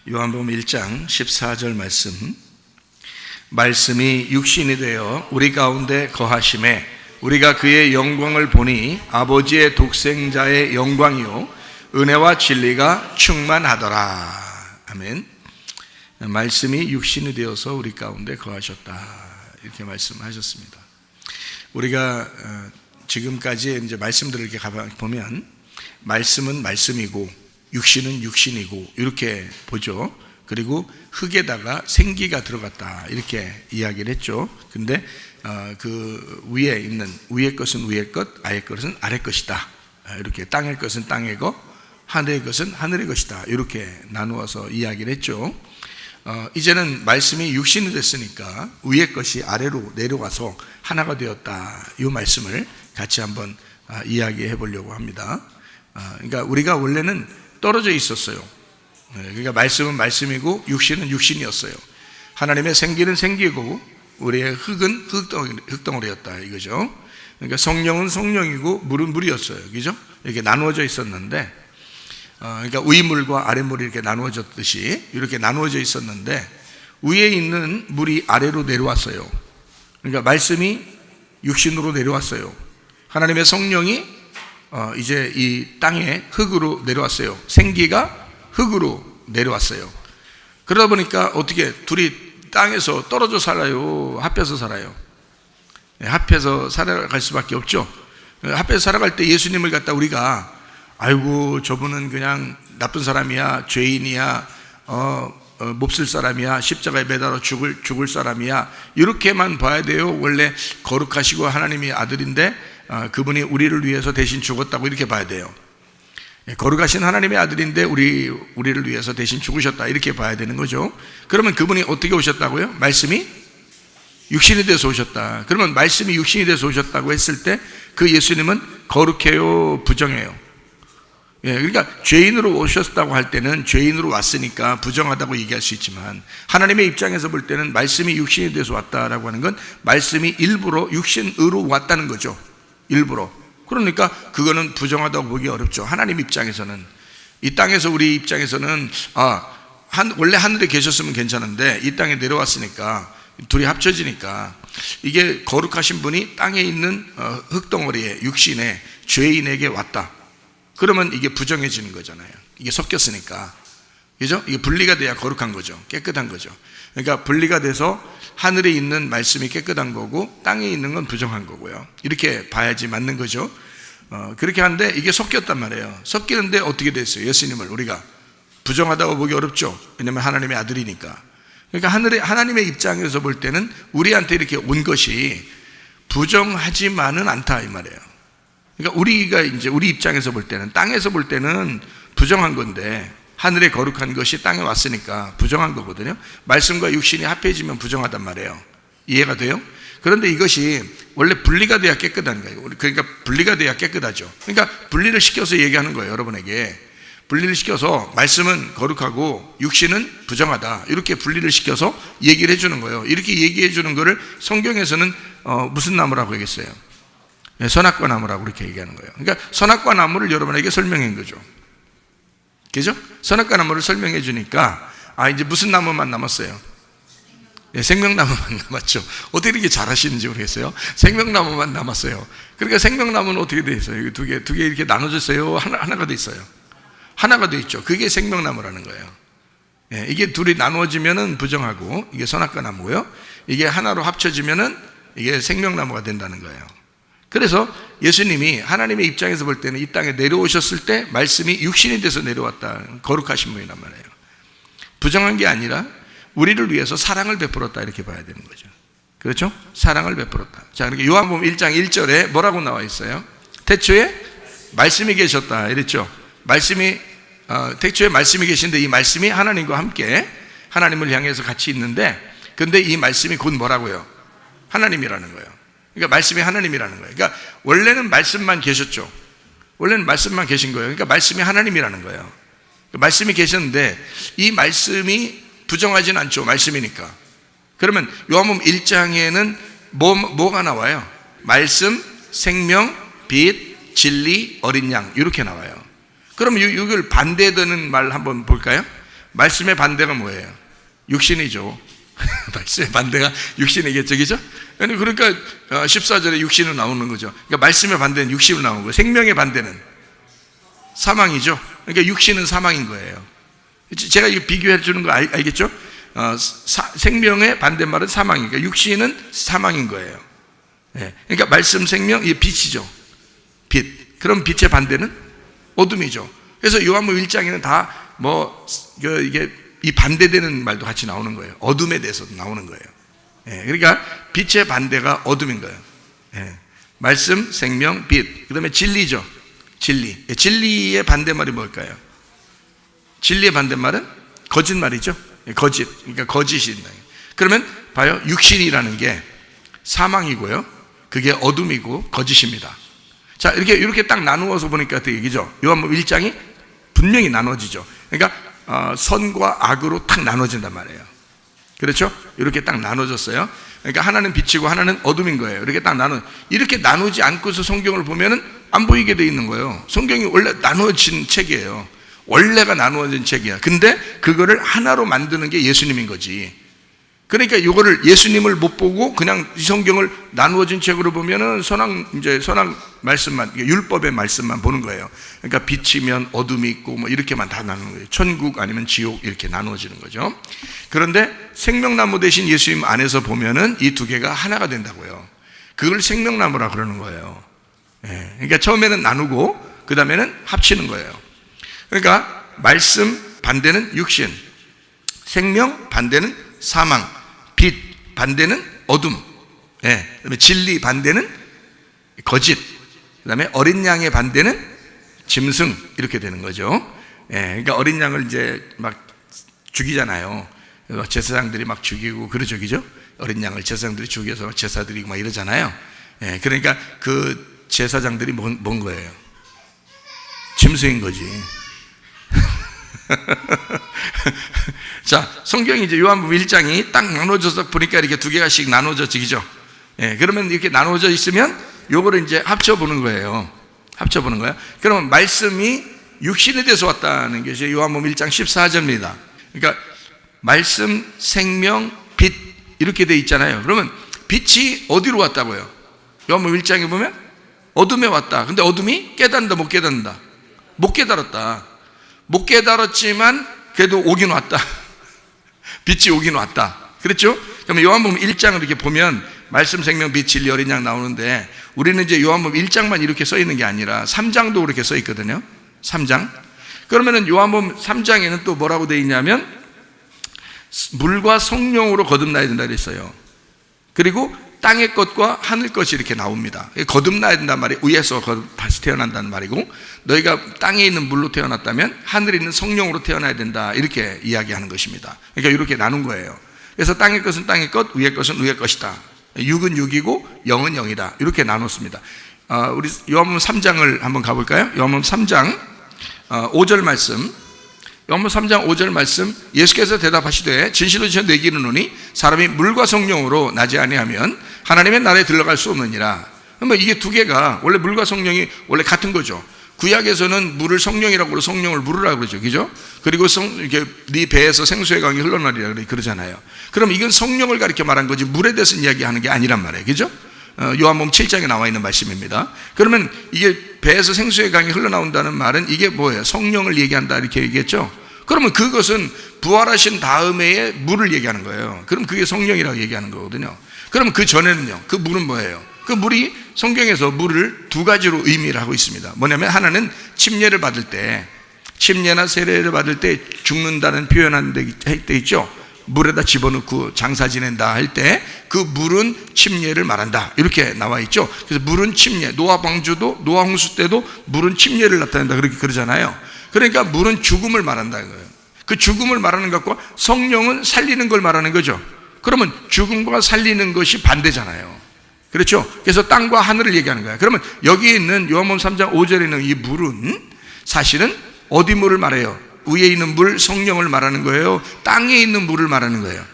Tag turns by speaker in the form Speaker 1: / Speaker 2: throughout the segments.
Speaker 1: 요한복음 1장 14절 말씀이 육신이 되어 우리 가운데 거하심에 우리가 그의 영광을 보니 아버지의 독생자의 영광이요 은혜와 진리가 충만하더라. 아멘. 말씀이 육신이 되어서 우리 가운데 거하셨다, 이렇게 말씀하셨습니다. 우리가 지금까지 이제 말씀들을 이렇게 보면 말씀은 말씀이고 육신은 육신이고 이렇게 보죠. 그리고 흙에다가 생기가 들어갔다, 이렇게 이야기를 했죠. 근데 그 위에 있는 위의 것은 위의 것, 아래 것은 아래 것이다, 이렇게 땅의 것은 땅의 것, 하늘의 것은 하늘의 것이다, 이렇게 나누어서 이야기를 했죠. 이제는 말씀이 육신이 됐으니까 위의 것이 아래로 내려와서 하나가 되었다, 이 말씀을 같이 한번 이야기해 보려고 합니다. 그러니까 우리가 원래는 떨어져 있었어요. 그러니까 말씀은 말씀이고 육신은 육신이었어요. 하나님의 생기는 생기고 우리의 흙은 흙덩어리였다, 이거죠. 그러니까 성령은 성령이고 물은 물이었어요, 그죠? 이렇게 나누어져 있었는데, 그러니까 위물과 아래물이 이렇게 나누어졌듯이 이렇게 나누어져 있었는데, 위에 있는 물이 아래로 내려왔어요. 그러니까 말씀이 육신으로 내려왔어요. 하나님의 성령이 이제 이 땅에 흙으로 내려왔어요. 생기가 흙으로 내려왔어요. 그러다 보니까 어떻게 둘이 땅에서 떨어져 살아요? 합해서 살아요? 합해서 살아갈 수밖에 없죠. 합해서 살아갈 때 예수님을 갖다 우리가 아이고 저분은 그냥 나쁜 사람이야, 죄인이야, 몹쓸 사람이야, 십자가에 매달아 죽을 사람이야, 이렇게만 봐야 돼요? 원래 거룩하시고 하나님의 아들인데 그분이 우리를 위해서 대신 죽었다고 이렇게 봐야 돼요. 거룩하신 하나님의 아들인데 우리를 위해서 대신 죽으셨다, 이렇게 봐야 되는 거죠. 그러면 그분이 어떻게 오셨다고요? 말씀이 육신이 돼서 오셨다. 그러면 말씀이 육신이 돼서 오셨다고 했을 때 그 예수님은 거룩해요, 부정해요? 그러니까 죄인으로 오셨다고 할 때는 죄인으로 왔으니까 부정하다고 얘기할 수 있지만, 하나님의 입장에서 볼 때는 말씀이 육신이 돼서 왔다라고 하는 건 말씀이 일부러 육신으로 왔다는 거죠. 일부러. 그러니까 그거는 부정하다고 보기 어렵죠. 하나님 입장에서는, 이 땅에서 우리 입장에서는 원래 하늘에 계셨으면 괜찮은데 이 땅에 내려왔으니까 둘이 합쳐지니까 이게 거룩하신 분이 땅에 있는 흙덩어리에 육신에 죄인에게 왔다, 그러면 이게 부정해지는 거잖아요. 이게 섞였으니까, 그죠? 이게 분리가 돼야 거룩한 거죠. 깨끗한 거죠. 그러니까 분리가 돼서 하늘에 있는 말씀이 깨끗한 거고 땅에 있는 건 부정한 거고요. 이렇게 봐야지 맞는 거죠. 그렇게 하는데 이게 섞였단 말이에요. 섞이는데 어떻게 됐어요? 예수님을 우리가 부정하다고 보기 어렵죠. 왜냐하면 하나님의 아들이니까. 그러니까 하나님의 입장에서 볼 때는 우리한테 이렇게 온 것이 부정하지만은 않다, 이 말이에요. 그러니까 우리가 이제 우리 입장에서 볼 때는, 땅에서 볼 때는 부정한 건데 하늘의 거룩한 것이 땅에 왔으니까 부정한 거거든요. 말씀과 육신이 합해지면 부정하단 말이에요. 이해가 돼요? 그런데 이것이 원래 분리가 돼야 깨끗한 거예요. 그러니까 분리가 돼야 깨끗하죠. 그러니까 분리를 시켜서 얘기하는 거예요, 여러분에게. 분리를 시켜서 말씀은 거룩하고 육신은 부정하다, 이렇게 분리를 시켜서 얘기를 해주는 거예요. 이렇게 얘기해 주는 거를 성경에서는 무슨 나무라고 얘기했어요? 선악과 나무라고 그렇게 얘기하는 거예요. 그러니까 선악과 나무를 여러분에게 설명한 거죠. 그죠? 선악과 나무를 설명해 주니까 이제 무슨 나무만 남았어요? 생명나무만 남았죠. 어떻게 이렇게 잘하시는지 모르겠어요. 생명나무만 남았어요. 그러니까 생명나무는 어떻게 돼 있어요? 두 개 이렇게 나눠졌어요? 하나가 돼 있어요? 하나가 돼 있죠. 그게 생명나무라는 거예요. 이게 둘이 나누어지면은 부정하고 이게 선악과 나무고요, 이게 하나로 합쳐지면은 이게 생명나무가 된다는 거예요. 그래서 예수님이 하나님의 입장에서 볼 때는 이 땅에 내려오셨을 때 말씀이 육신이 돼서 내려왔다, 거룩하신 분이란 말이에요. 부정한 게 아니라 우리를 위해서 사랑을 베풀었다, 이렇게 봐야 되는 거죠. 그렇죠? 사랑을 베풀었다. 자, 그러니까 요한복음 1장 1절에 뭐라고 나와 있어요? 태초에 말씀이 계셨다, 이랬죠. 말씀이 태초에 말씀이 계신데 이 말씀이 하나님과 함께 하나님을 향해서 같이 있는데, 근데 이 말씀이 곧 뭐라고요? 하나님이라는 거예요. 그러니까 말씀이 하나님이라는 거예요. 그러니까 원래는 말씀만 계셨죠. 원래는 말씀만 계신 거예요. 그러니까 말씀이 하나님이라는 거예요. 말씀이 계셨는데 이 말씀이 부정하진 않죠. 말씀이니까. 그러면 요한복음 1장에는 뭐가 나와요? 말씀, 생명, 빛, 진리, 어린 양, 이렇게 나와요. 그럼 이걸 반대되는 말 한번 볼까요? 말씀의 반대가 뭐예요? 육신이죠. 말씀의 반대가 육신이겠죠, 그죠? 그러니까 14절에 육신으로 나오는 거죠. 그러니까 말씀의 반대는 육신으로 나오는 거예요. 생명의 반대는 사망이죠. 그러니까 육신은 사망인 거예요. 제가 이거 비교해 주는 거 알겠죠? 생명의 반대말은 사망이니까 육신은 사망인 거예요. 그러니까 말씀, 생명, 이게 빛이죠. 빛. 그럼 빛의 반대는 어둠이죠. 그래서 요한복음 1장에는 다 이게 이 반대되는 말도 같이 나오는 거예요. 어둠에 대해서도 나오는 거예요. 그러니까 빛의 반대가 어둠인 거예요. 말씀, 생명, 빛. 그 다음에 진리죠. 진리. 진리의 반대말이 뭘까요? 진리의 반대말은 거짓말이죠. 거짓. 그러니까 거짓이다. 그러면 봐요. 육신이라는 게 사망이고요. 그게 어둠이고 거짓입니다. 자, 이렇게 딱 나누어서 보니까 어떻게 얘기죠? 요한복음 1장이 분명히 나눠지죠. 그러니까 선과 악으로 딱 나눠진단 말이에요. 그렇죠? 이렇게 딱 나눠졌어요. 그러니까 하나는 빛이고 하나는 어둠인 거예요. 이렇게 나누지 않고서 성경을 보면은 안 보이게 돼 있는 거예요. 성경이 원래 나누어진 책이에요. 원래가 나누어진 책이야. 근데 그거를 하나로 만드는 게 예수님인 거지. 그러니까 이거를 예수님을 못 보고 그냥 이 성경을 나누어진 책으로 보면은 선악 말씀만, 율법의 말씀만 보는 거예요. 그러니까 빛이면 어둠이 있고 이렇게만 다 나누는 거예요. 천국 아니면 지옥 이렇게 나누어지는 거죠. 그런데 생명나무 대신 예수님 안에서 보면은 이 두 개가 하나가 된다고요. 그걸 생명나무라 그러는 거예요. 그러니까 처음에는 나누고 그 다음에는 합치는 거예요. 그러니까 말씀 반대는 육신, 생명 반대는 사망, 빛 반대는 어둠, 그다음에 진리 반대는 거짓, 그다음에 어린 양의 반대는 짐승 이렇게 되는 거죠. 그러니까 어린 양을 이제 막 죽이잖아요. 제사장들이 막 죽이고 그러죠, 그죠? 어린 양을 제사장들이 죽여서 제사 드리고 막 이러잖아요. 그러니까 그 제사장들이 뭔 거예요? 짐승인 거지. 자, 성경이 이제 요한복음 1장이 딱 나눠져서 보니까 이렇게 두 개가씩 나눠져지죠. 그러면 이렇게 나눠져 있으면 요거를 이제 합쳐보는 거예요. 합쳐보는 거예요. 그러면 말씀이 육신에 대해서 왔다는 것이 요한복음 1장 14절입니다. 그러니까 말씀, 생명, 빛 이렇게 돼 있잖아요. 그러면 빛이 어디로 왔다고요? 요한복음 1장에 보면 어둠에 왔다. 근데 어둠이 깨닫는다, 못 깨닫는다? 못 깨달았다. 못 깨달았지만 그래도 오긴 왔다. 빛이 오긴 왔다. 그렇죠? 그러면 요한복음 1장을 이렇게 보면 말씀, 생명, 빛, 진리, 어린 양 나오는데 우리는 이제 요한복음 1장만 이렇게 써 있는 게 아니라 3장도 그렇게 써 있거든요. 3장. 그러면은 요한복음 3장에는 또 뭐라고 되어 있냐면 물과 성령으로 거듭나야 된다 그랬어요. 그리고 땅의 것과 하늘 것이 이렇게 나옵니다. 거듭나야 된단 말이 위에서 다시 태어난다는 말이고, 너희가 땅에 있는 물로 태어났다면 하늘에 있는 성령으로 태어나야 된다, 이렇게 이야기하는 것입니다. 그러니까 이렇게 나눈 거예요. 그래서 땅의 것은 땅의 것, 위의 것은 위의 것이다. 육은 육이고 영은 영이다, 이렇게 나눴습니다. 우리 요한복음 3장을 한번 가볼까요? 요한복음 3장 5절 말씀. 요한복음 3장 5절 말씀. 예수께서 대답하시되 진실로 진실로 내게 이르노니 사람이 물과 성령으로 나지 아니하면 하나님의 나라에 들어갈 수 없느니라. 그러면 이게 두 개가 원래 물과 성령이 원래 같은 거죠. 구약에서는 물을 성령이라고 그러고 성령을 물으라고 그러죠, 그죠? 그리고 이렇게 네 배에서 생수의 강이 흘러나리라 그러잖아요. 그럼 이건 성령을 가리켜 말한 거지 물에 대해서 이야기하는 게 아니란 말이에요, 그죠? 요한복음 7장에 나와 있는 말씀입니다. 그러면 이게 배에서 생수의 강이 흘러나온다는 말은 이게 뭐예요? 성령을 얘기한다, 이렇게 얘기했죠. 그러면 그것은 부활하신 다음에 물을 얘기하는 거예요. 그럼 그게 성령이라고 얘기하는 거거든요. 그러면 그 전에는요, 그 물은 뭐예요? 그 물이 성경에서 물을 두 가지로 의미를 하고 있습니다. 뭐냐면 하나는 침례를 받을 때, 침례나 세례를 받을 때 죽는다는 표현하는 데 있죠. 물에다 집어넣고 장사 지낸다 할 때 그 물은 침례를 말한다, 이렇게 나와 있죠. 그래서 물은 침례, 노아 방주도 노아 홍수 때도 물은 침례를 나타낸다, 그렇게 그러잖아요. 그러니까 물은 죽음을 말한다는 거예요. 그 죽음을 말하는 것과 성령은 살리는 걸 말하는 거죠. 그러면 죽음과 살리는 것이 반대잖아요. 그렇죠? 그래서 땅과 하늘을 얘기하는 거예요. 그러면 여기 있는 요한복음 3장 5절에 있는 이 물은 사실은 어디 물을 말해요? 위에 있는 물, 성령을 말하는 거예요? 땅에 있는 물을 말하는 거예요?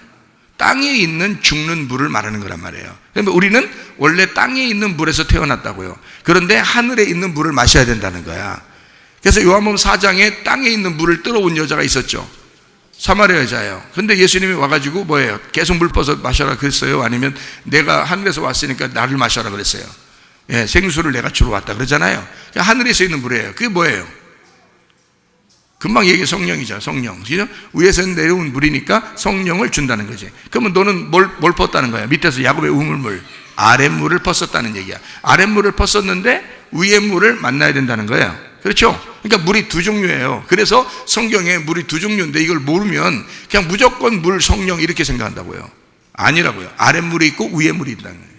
Speaker 1: 땅에 있는 죽는 물을 말하는 거란 말이에요. 그러면 우리는 원래 땅에 있는 물에서 태어났다고요. 그런데 하늘에 있는 물을 마셔야 된다는 거야. 그래서 요한복음 4장에 땅에 있는 물을 끌어온 여자가 있었죠. 사마리아 여자예요. 근데 예수님이 와가지고 뭐예요? 계속 물 퍼서 마셔라 그랬어요? 아니면 내가 하늘에서 왔으니까 나를 마셔라 그랬어요? 예, 생수를 내가 주러 왔다 그러잖아요. 하늘에서 있는 물이에요. 그게 뭐예요? 금방 얘기해, 성령이죠. 성령. 그죠? 위에서 내려온 물이니까 성령을 준다는 거지. 그러면 너는 뭘 퍼었다는 거야? 밑에서 야곱의 우물물, 아랫물을 퍼었다는 얘기야. 아랫물을 퍼었는데 위의 물을 만나야 된다는 거예요. 그렇죠? 그러니까 물이 두 종류예요. 그래서 성경에 물이 두 종류인데 이걸 모르면 그냥 무조건 물, 성령 이렇게 생각한다고요. 아니라고요. 아랫물이 있고 위의 물이 있다는 거예요.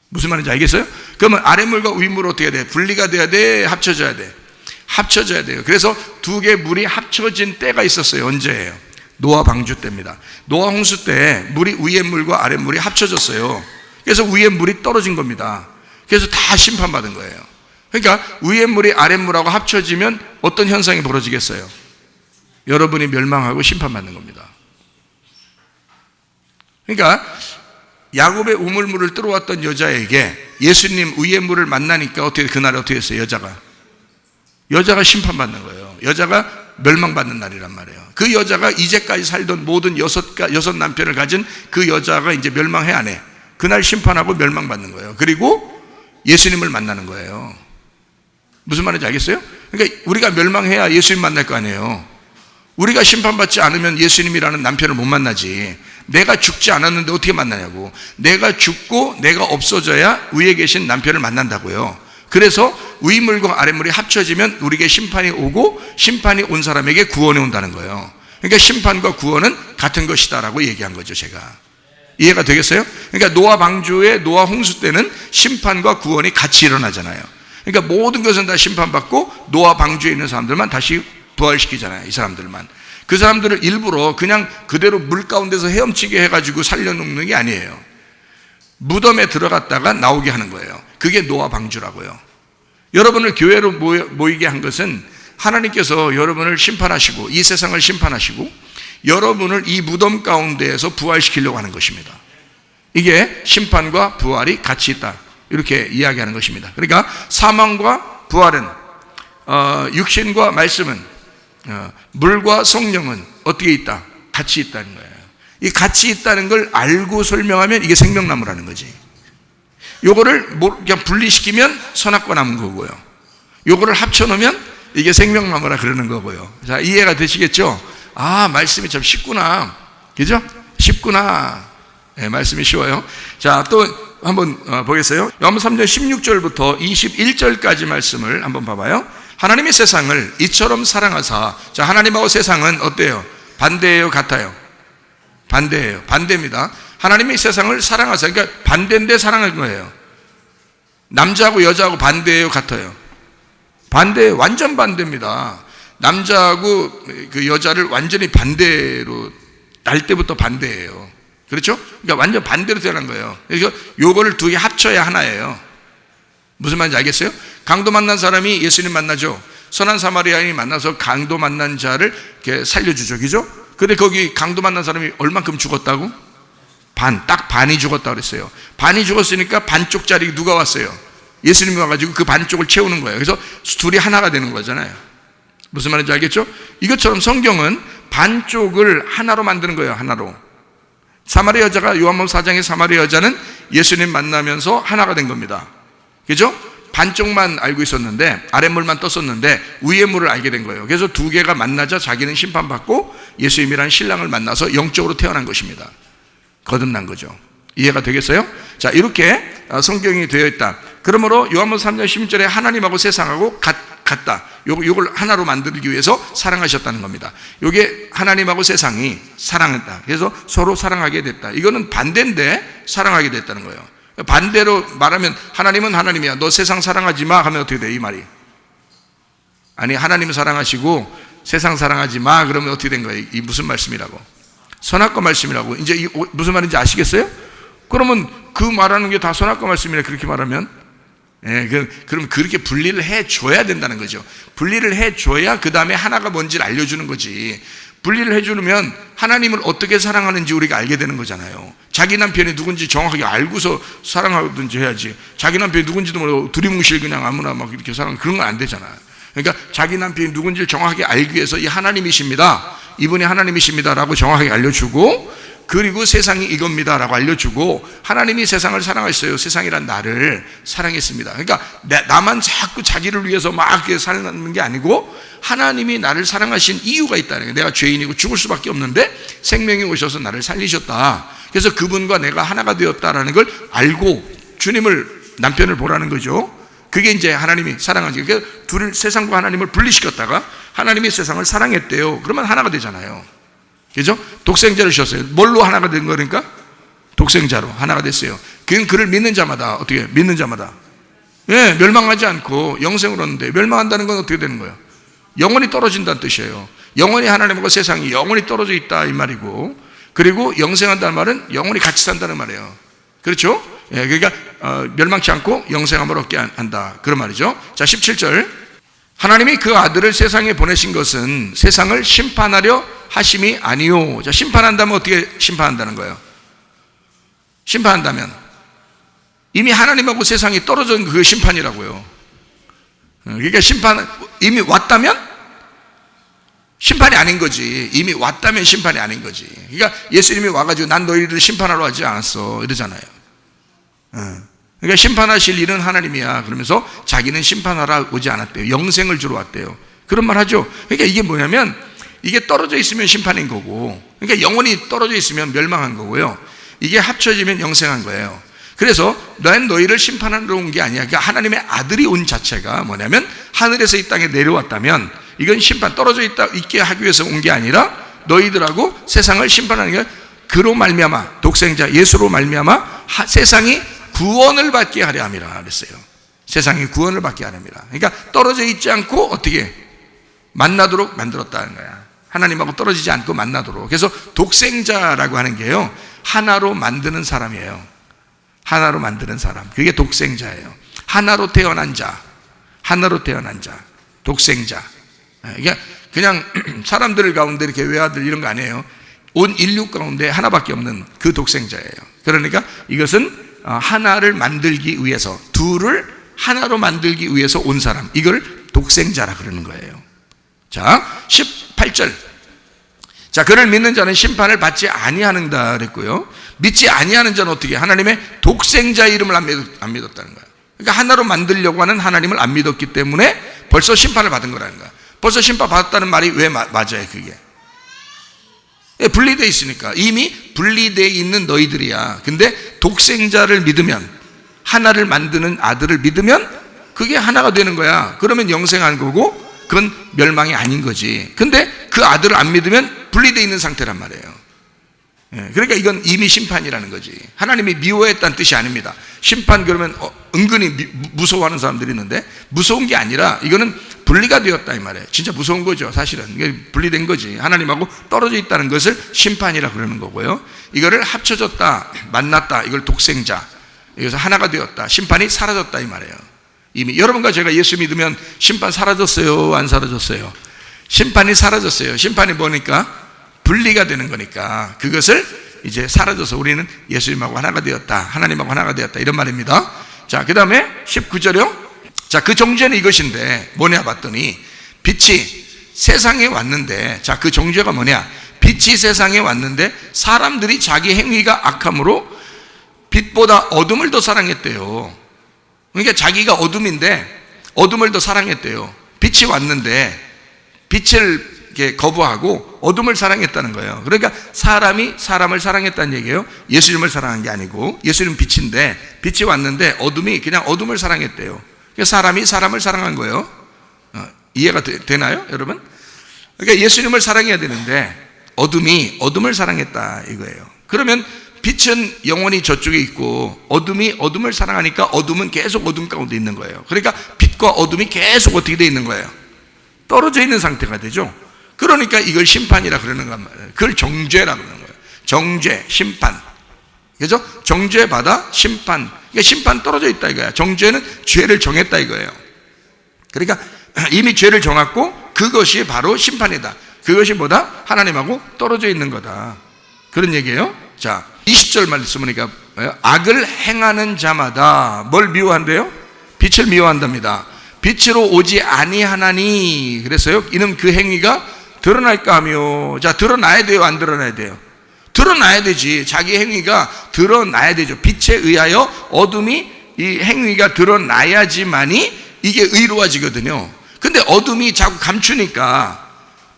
Speaker 1: 무슨 말인지 알겠어요? 그러면 아랫물과 윗물 어떻게 해야 돼? 분리가 돼야 돼? 합쳐져야 돼? 합쳐져야 돼요. 그래서 두 개의 물이 합쳐진 때가 있었어요. 언제예요? 노아 방주 때입니다. 노아 홍수 때 물이 위의 물과 아랫물이 합쳐졌어요. 그래서 위의 물이 떨어진 겁니다. 그래서 다 심판받은 거예요. 그러니까 위의 물이 아랫물하고 합쳐지면 어떤 현상이 벌어지겠어요? 여러분이 멸망하고 심판받는 겁니다. 그러니까 야곱의 우물물을 뚫어왔던 여자에게 예수님 위의 물을 만나니까 그날에 어떻게 했어요? 여자가 심판받는 거예요. 여자가 멸망받는 날이란 말이에요. 그 여자가 이제까지 살던 모든 여섯 남편을 가진 그 여자가 이제 멸망해 안 해. 그날 심판하고 멸망받는 거예요. 그리고 예수님을 만나는 거예요. 무슨 말인지 알겠어요? 그러니까 우리가 멸망해야 예수님 만날 거 아니에요. 우리가 심판받지 않으면 예수님이라는 남편을 못 만나지. 내가 죽지 않았는데 어떻게 만나냐고. 내가 죽고 내가 없어져야 위에 계신 남편을 만난다고요. 그래서 위물과 아랫물이 합쳐지면 우리에게 심판이 오고 심판이 온 사람에게 구원이 온다는 거예요. 그러니까 심판과 구원은 같은 것이다라고 얘기한 거죠. 제가 이해가 되겠어요? 그러니까 노아 방주의 노아 홍수 때는 심판과 구원이 같이 일어나잖아요. 그러니까 모든 것은 다 심판받고 노아 방주에 있는 사람들만 다시 부활시키잖아요. 이 사람들만. 그 사람들을 일부러 그냥 그대로 물 가운데서 헤엄치게 해가지고 살려놓는 게 아니에요. 무덤에 들어갔다가 나오게 하는 거예요. 그게 노아 방주라고요. 여러분을 교회로 모이게 한 것은 하나님께서 여러분을 심판하시고 이 세상을 심판하시고 여러분을 이 무덤 가운데에서 부활시키려고 하는 것입니다. 이게 심판과 부활이 같이 있다, 이렇게 이야기하는 것입니다. 그러니까 사망과 부활은 육신과 말씀은 물과 성령은 어떻게 있다? 같이 있다는 거예요. 이 같이 있다는 걸 알고 설명하면 이게 생명나무라는 거지. 요거를 그냥 분리시키면 선악과 나무인 거고요. 요거를 합쳐놓으면 이게 생명나무라 그러는 거고요. 자, 이해가 되시겠죠? 아, 말씀이 참 쉽구나. 그죠? 쉽구나. 네, 말씀이 쉬워요. 자, 또 한번 보겠어요. 요한복음 3장 16절부터 21절까지 말씀을 한번 봐봐요. 하나님이 세상을 이처럼 사랑하사. 자, 하나님하고 세상은 어때요? 반대예요? 같아요? 반대예요. 반대입니다. 하나님이 세상을 사랑하사. 그러니까 반대인데 사랑한 거예요. 남자하고 여자하고 반대예요? 같아요? 반대예요. 완전 반대입니다. 남자하고 그 여자를 완전히 반대로 날 때부터 반대예요. 그렇죠? 그러니까 완전 반대로 태어난 거예요. 그래서 요거를 두 개 합쳐야 하나예요. 무슨 말인지 알겠어요? 강도 만난 사람이 예수님 만나죠. 선한 사마리아인이 만나서 강도 만난 자를 이렇게 살려주죠. 그죠? 근데 거기 강도 만난 사람이 얼만큼 죽었다고? 딱 반이 죽었다고 그랬어요. 반이 죽었으니까 반쪽짜리 누가 왔어요? 예수님이 와가지고 그 반쪽을 채우는 거예요. 그래서 둘이 하나가 되는 거잖아요. 무슨 말인지 알겠죠? 이것처럼 성경은 반쪽을 하나로 만드는 거예요. 하나로. 사마리아 여자가, 요한복음 4장의 사마리아 여자는 예수님 만나면서 하나가 된 겁니다. 그죠? 반쪽만 알고 있었는데, 아랫물만 떴었는데 위의 물을 알게 된 거예요. 그래서 두 개가 만나자 자기는 심판받고 예수님이라는 신랑을 만나서 영적으로 태어난 것입니다. 거듭난 거죠. 이해가 되겠어요? 자, 이렇게 성경이 되어 있다. 그러므로 요한복음 3장 16절에 하나님하고 세상하고 같다. 요걸 하나로 만들기 위해서 사랑하셨다는 겁니다. 요게 하나님하고 세상이 사랑했다. 그래서 서로 사랑하게 됐다. 이거는 반대인데 사랑하게 됐다는 거예요. 반대로 말하면 하나님은 하나님이야. 너 세상 사랑하지 마 하면 어떻게 돼? 이 말이. 아니, 하나님을 사랑하시고 세상 사랑하지 마 그러면 어떻게 된 거예요? 이 무슨 말씀이라고? 선악과 말씀이라고. 이제 무슨 말인지 아시겠어요? 그러면 그 말하는 게 다 선악과 말씀이라 그렇게 말하면, 예, 그럼 그렇게 분리를 해줘야 된다는 거죠. 분리를 해줘야 그 다음에 하나가 뭔지를 알려주는 거지. 분리를 해주면 하나님을 어떻게 사랑하는지 우리가 알게 되는 거잖아요. 자기 남편이 누군지 정확하게 알고서 사랑하든지 해야지. 자기 남편이 누군지도 모르고 두리뭉실 그냥 아무나 막 이렇게 사랑, 그런 건 안 되잖아요. 그러니까 자기 남편이 누군지를 정확하게 알기 위해서 이 하나님이십니다, 이분이 하나님이십니다라고 정확하게 알려주고, 그리고 세상이 이겁니다라고 알려주고, 하나님이 세상을 사랑하셨어요. 세상이란 나를 사랑했습니다. 그러니까 나만 자꾸 자기를 위해서 막 이렇게 사는 게 아니고, 하나님이 나를 사랑하신 이유가 있다는 거예요. 내가 죄인이고 죽을 수밖에 없는데 생명이 오셔서 나를 살리셨다. 그래서 그분과 내가 하나가 되었다라는 걸 알고 주님을, 남편을 보라는 거죠. 그게 이제 하나님이 사랑하지. 그러니까 둘을, 세상과 하나님을 분리시켰다가 하나님이 세상을 사랑했대요. 그러면 하나가 되잖아요. 그죠? 독생자를 주셨어요. 뭘로 하나가 된 거니까? 독생자로 하나가 됐어요. 그를 믿는 자마다, 어떻게 믿는 자마다, 예, 멸망하지 않고 영생으로 얻는데, 멸망한다는 건 어떻게 되는 거예요? 영원히 떨어진다는 뜻이에요. 영원히 하나님과 세상이 영원히 떨어져 있다 이 말이고, 그리고 영생한다는 말은 영원히 같이 산다는 말이에요. 그렇죠? 예, 그러니까 멸망치 않고 영생함을 얻게 한다, 그런 말이죠. 자, 17절. 하나님이 그 아들을 세상에 보내신 것은 세상을 심판하려 하심이 아니요. 자, 심판한다면 어떻게 심판한다는 거예요? 심판한다면 이미 하나님하고 세상이 떨어진 그 심판이라고요. 그러니까 심판, 이미 왔다면 심판이 아닌 거지. 이미 왔다면 심판이 아닌 거지. 그러니까 예수님이 와가지고 난 너희를 심판하러 하지 않았어 이러잖아요. 그러니까 심판하실 일은 하나님이야 그러면서 자기는 심판하러 오지 않았대요. 영생을 주러 왔대요. 그런 말 하죠. 그러니까 이게 뭐냐면, 이게 떨어져 있으면 심판인 거고, 그러니까 영원히 떨어져 있으면 멸망한 거고요. 이게 합쳐지면 영생한 거예요. 그래서 난 너희를 심판하러 온 게 아니야. 그러니까 하나님의 아들이 온 자체가 뭐냐면, 하늘에서 이 땅에 내려왔다면 이건 심판, 떨어져 있게 하기 위해서 온 게 아니라 너희들하고 세상을 심판하는 게, 그로 말미암아, 독생자 예수로 말미암아 세상이 구원을 받게 하려 함이라 그랬어요. 세상이 구원을 받게 하려 함이라. 그러니까 떨어져 있지 않고 어떻게 만나도록 만들었다는 거야. 하나님하고 떨어지지 않고 만나도록. 그래서 독생자라고 하는 게요, 하나로 만드는 사람이에요. 하나로 만드는 사람, 그게 독생자예요. 하나로 태어난 자, 하나로 태어난 자, 독생자. 이게 그냥 사람들 가운데 이렇게 외아들 이런 거 아니에요. 온 인류 가운데 하나밖에 없는 그 독생자예요. 그러니까 이것은 하나를 만들기 위해서, 둘을 하나로 만들기 위해서 온 사람, 이걸 독생자라 그러는 거예요. 자, 18절. 자, 그를 믿는 자는 심판을 받지 아니하는다 그랬고요. 믿지 아니하는 자는 어떻게? 하나님의 독생자 이름을 안 믿었다는 거예요. 그러니까 하나로 만들려고 하는 하나님을 안 믿었기 때문에 벌써 심판을 받은 거라는 거예요. 벌써 심판 받았다는 말이 왜 맞아요? 그게 분리되어 있으니까. 이미 분리되어 있는 너희들이야. 근데 독생자를 믿으면, 하나를 만드는 아들을 믿으면 그게 하나가 되는 거야. 그러면 영생한 거고, 그건 멸망이 아닌 거지. 근데 그 아들을 안 믿으면 분리되어 있는 상태란 말이에요. 그러니까 이건 이미 심판이라는 거지. 하나님이 미워했다는 뜻이 아닙니다. 심판 그러면 은근히 무서워하는 사람들이 있는데, 무서운 게 아니라 이거는 분리가 되었다 이 말이에요. 진짜 무서운 거죠. 사실은 이게 분리된 거지. 하나님하고 떨어져 있다는 것을 심판이라 그러는 거고요. 이거를 합쳐졌다, 만났다, 이걸 독생자, 여기서 하나가 되었다, 심판이 사라졌다 이 말이에요. 이미 여러분과 제가 예수 믿으면 심판 사라졌어요, 안 사라졌어요? 심판이 사라졌어요. 심판이 뭐니까? 분리가 되는 거니까 그것을 이제 사라져서 우리는 예수님하고 하나가 되었다, 하나님하고 하나가 되었다, 이런 말입니다. 자, 그 다음에 19절이요. 자, 그 정죄는 이것인데 뭐냐 봤더니, 빛이 세상에 왔는데, 자, 그 정죄가 뭐냐? 빛이 세상에 왔는데 사람들이 자기 행위가 악함으로 빛보다 어둠을 더 사랑했대요. 그러니까 자기가 어둠인데 어둠을 더 사랑했대요. 빛이 왔는데 빛을 이렇게 거부하고 어둠을 사랑했다는 거예요. 그러니까 사람이 사람을 사랑했다는 얘기예요. 예수님을 사랑한 게 아니고, 예수님은 빛인데 빛이 왔는데 어둠이 그냥 어둠을 사랑했대요. 그러니까 사람이 사람을 사랑한 거예요. 이해가 되나요, 여러분? 그러니까 예수님을 사랑해야 되는데 어둠이 어둠을 사랑했다 이거예요. 그러면 빛은 영원히 저쪽에 있고 어둠이 어둠을 사랑하니까 어둠은 계속 어둠 가운데 있는 거예요. 그러니까 빛과 어둠이 계속 어떻게 돼 있는 거예요? 떨어져 있는 상태가 되죠. 그러니까 이걸 심판이라 그러는 거 말이에요. 그걸 정죄라 그러는 거예요. 정죄, 심판. 그죠? 정죄 받아 심판. 그러니까 심판 떨어져 있다 이거야. 정죄는 죄를 정했다 이거예요. 그러니까 이미 죄를 정했고 그것이 바로 심판이다. 그것이 뭐다? 하나님하고 떨어져 있는 거다. 그런 얘기예요. 자, 20절 말씀이니까 악을 행하는 자마다 뭘 미워한대요? 빛을 미워한답니다. 빛으로 오지 아니하나니, 그랬어요. 이는 그 행위가 드러날까 하며, 자, 드러나야 돼요, 안 드러나야 돼요? 드러나야 되지. 자기 행위가 드러나야 되죠. 빛에 의하여 어둠이, 이 행위가 드러나야지만이 이게 의로워지거든요. 근데 어둠이 자꾸 감추니까,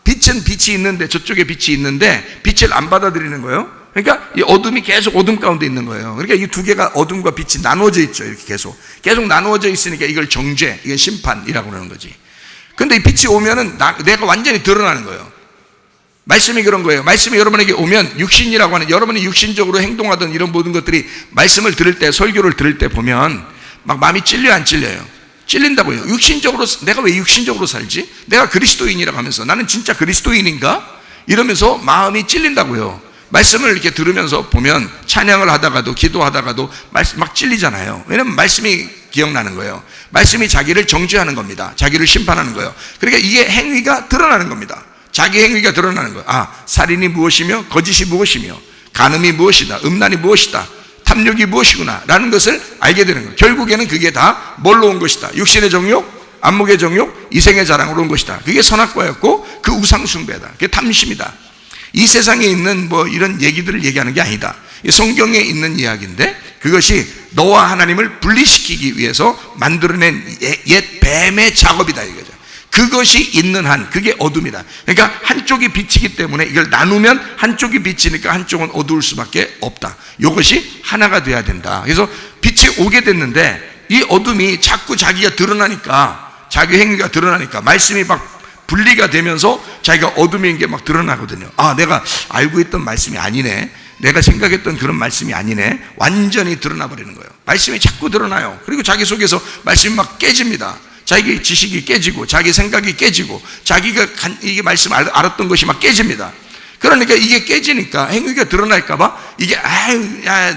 Speaker 1: 빛은 빛이 있는데, 저쪽에 빛이 있는데 빛을 안 받아들이는 거예요. 그러니까 이 어둠이 계속 어둠 가운데 있는 거예요. 그러니까 이 두 개가, 어둠과 빛이 나누어져 있죠. 이렇게 계속 나누어져 있으니까 이걸 정죄, 이건 심판이라고 하는 거지. 근데 이 빛이 오면은 내가 완전히 드러나는 거예요. 말씀이 그런 거예요. 말씀이 여러분에게 오면, 육신이라고 하는, 여러분이 육신적으로 행동하던 이런 모든 것들이 말씀을 들을 때, 설교를 들을 때 보면 막 마음이 찔려요, 안 찔려요? 찔린다고요. 육신적으로, 내가 왜 육신적으로 살지? 내가 그리스도인이라고 하면서, 나는 진짜 그리스도인인가? 이러면서 마음이 찔린다고요. 말씀을 이렇게 들으면서 보면, 찬양을 하다가도, 기도하다가도 말씀 막 찔리잖아요. 왜냐면 말씀이 기억나는 거예요. 말씀이 자기를 정죄하는 겁니다. 자기를 심판하는 거예요. 그러니까 이게 행위가 드러나는 겁니다. 자기 행위가 드러나는 거예요. 아, 살인이 무엇이며, 거짓이 무엇이며, 간음이 무엇이다, 음란이 무엇이다, 탐욕이 무엇이구나 라는 것을 알게 되는 거예요. 결국에는 그게 다 뭘로 온 것이다? 육신의 정욕, 안목의 정욕, 이생의 자랑으로 온 것이다. 그게 선악과였고, 그 우상숭배다. 그게 탐심이다. 이 세상에 있는 뭐 이런 얘기들을 얘기하는 게 아니다. 성경에 있는 이야기인데, 그것이 너와 하나님을 분리시키기 위해서 만들어낸 옛 뱀의 작업이다 이거죠. 그것이 있는 한, 그게 어둠이다. 그러니까 한쪽이 빛이기 때문에 이걸 나누면 한쪽이 빛이니까 한쪽은 어두울 수밖에 없다. 이것이 하나가 돼야 된다. 그래서 빛이 오게 됐는데, 이 어둠이 자꾸 자기가 드러나니까, 자기 행위가 드러나니까 말씀이 막 분리가 되면서 자기가 어둠인 게 막 드러나거든요. 아, 내가 알고 있던 말씀이 아니네, 내가 생각했던 그런 말씀이 아니네. 완전히 드러나 버리는 거예요. 말씀이 자꾸 드러나요. 그리고 자기 속에서 말씀이 막 깨집니다. 자기 지식이 깨지고, 자기 생각이 깨지고, 자기가 이게 말씀 알았던 것이 막 깨집니다. 그러니까 이게 깨지니까 행위가 드러날까봐 이게,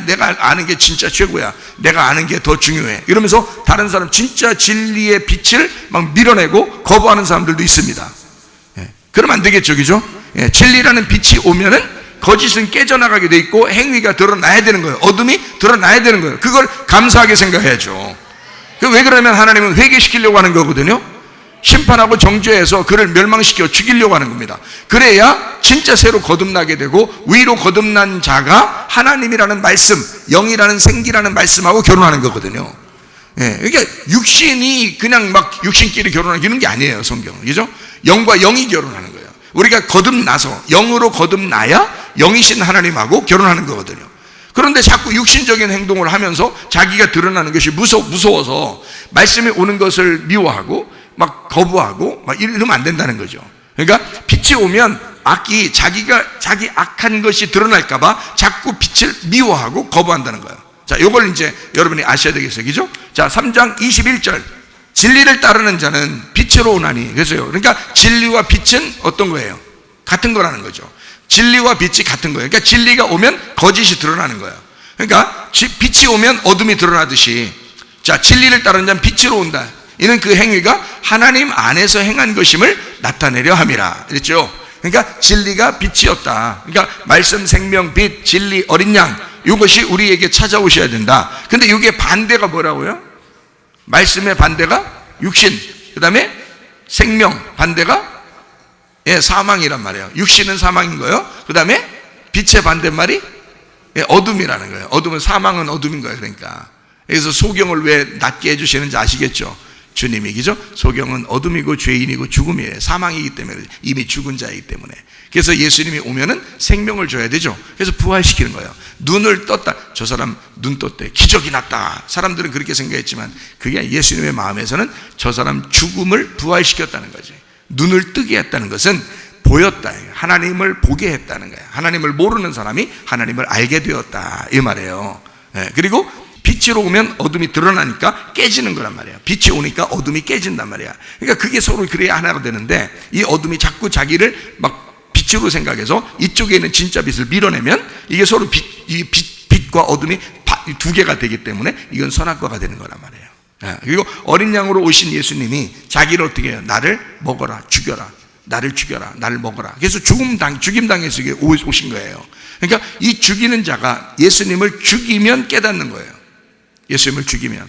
Speaker 1: 내가 아는 게 진짜 최고야, 내가 아는 게 더 중요해, 이러면서 다른 사람, 진짜 진리의 빛을 막 밀어내고 거부하는 사람들도 있습니다. 그러면 안 되겠죠, 그죠? 진리라는 빛이 오면은 거짓은 깨져나가게 돼 있고 행위가 드러나야 되는 거예요. 어둠이 드러나야 되는 거예요. 그걸 감사하게 생각해야죠. 왜 그러면 하나님은 회개시키려고 하는 거거든요. 심판하고 정죄해서 그를 멸망시켜 죽이려고 하는 겁니다. 그래야 진짜 새로 거듭나게 되고, 위로 거듭난 자가 하나님이라는 말씀, 영이라는 생기라는 말씀하고 결혼하는 거거든요. 그러니까 육신이 그냥 막 육신끼리 결혼하는 게 아니에요, 성경은. 그죠? 영과 영이 결혼하는 거예요. 우리가 거듭나서 영으로 거듭나야 영이신 하나님하고 결혼하는 거거든요. 그런데 자꾸 육신적인 행동을 하면서 자기가 드러나는 것이 무서워서 말씀이 오는 것을 미워하고 막 거부하고 막 이러면 안 된다는 거죠. 그러니까 빛이 오면 자기 악한 것이 드러날까봐 자꾸 빛을 미워하고 거부한다는 거예요. 자, 요걸 이제 여러분이 아셔야 되겠어요. 그죠? 자, 3장 21절. 진리를 따르는 자는 빛으로 오나니. 그래서요. 그러니까 진리와 빛은 어떤 거예요? 같은 거라는 거죠. 진리와 빛이 같은 거예요. 그러니까 진리가 오면 거짓이 드러나는 거예요. 그러니까 빛이 오면 어둠이 드러나듯이, 자, 진리를 따르는 자는 빛으로 온다. 이는 그 행위가 하나님 안에서 행한 것임을 나타내려 함이라. 그랬죠? 그러니까 진리가 빛이었다. 그러니까 말씀, 생명, 빛, 진리, 어린 양, 이것이 우리에게 찾아오셔야 된다. 근데 이게 반대가 뭐라고요? 말씀의 반대가 육신, 그 다음에 생명, 반대가 사망이란 말이에요. 육신은 사망인 거예요. 그 다음에 빛의 반대말이 어둠이라는 거예요. 어둠은, 사망은 어둠인 거예요. 그러니까 그래서 소경을 왜 낮게 해주시는지 아시겠죠? 주님이, 그죠? 소경은 어둠이고 죄인이고 죽음이에요. 사망이기 때문에, 이미 죽은 자이기 때문에. 그래서 예수님이 오면은 생명을 줘야 되죠. 그래서 부활시키는 거예요. 눈을 떴다. 저 사람 눈 떴대. 기적이 났다. 사람들은 그렇게 생각했지만 그게 예수님의 마음에서는 저 사람 죽음을 부활시켰다는 거지. 눈을 뜨게 했다는 것은 보였다. 하나님을 보게 했다는 거예요. 하나님을 모르는 사람이 하나님을 알게 되었다. 이 말이에요. 그리고 빛으로 오면 어둠이 드러나니까 깨지는 거란 말이에요. 빛이 오니까 어둠이 깨진단 말이야. 그러니까 그게 서로 그래야 하나가 되는데, 이 어둠이 자꾸 자기를 막 빛으로 생각해서 이쪽에 있는 진짜 빛을 밀어내면 이게 서로 빛과 어둠이 두 개가 되기 때문에 이건 선악과가 되는 거란 말이에요. 그리고 어린 양으로 오신 예수님이 자기를 어떻게 해요? 나를 먹어라, 죽여라. 나를 죽여라, 나를 먹어라. 그래서 죽임당해서 오신 거예요. 그러니까 이 죽이는 자가 예수님을 죽이면 깨닫는 거예요. 예수님을 죽이면.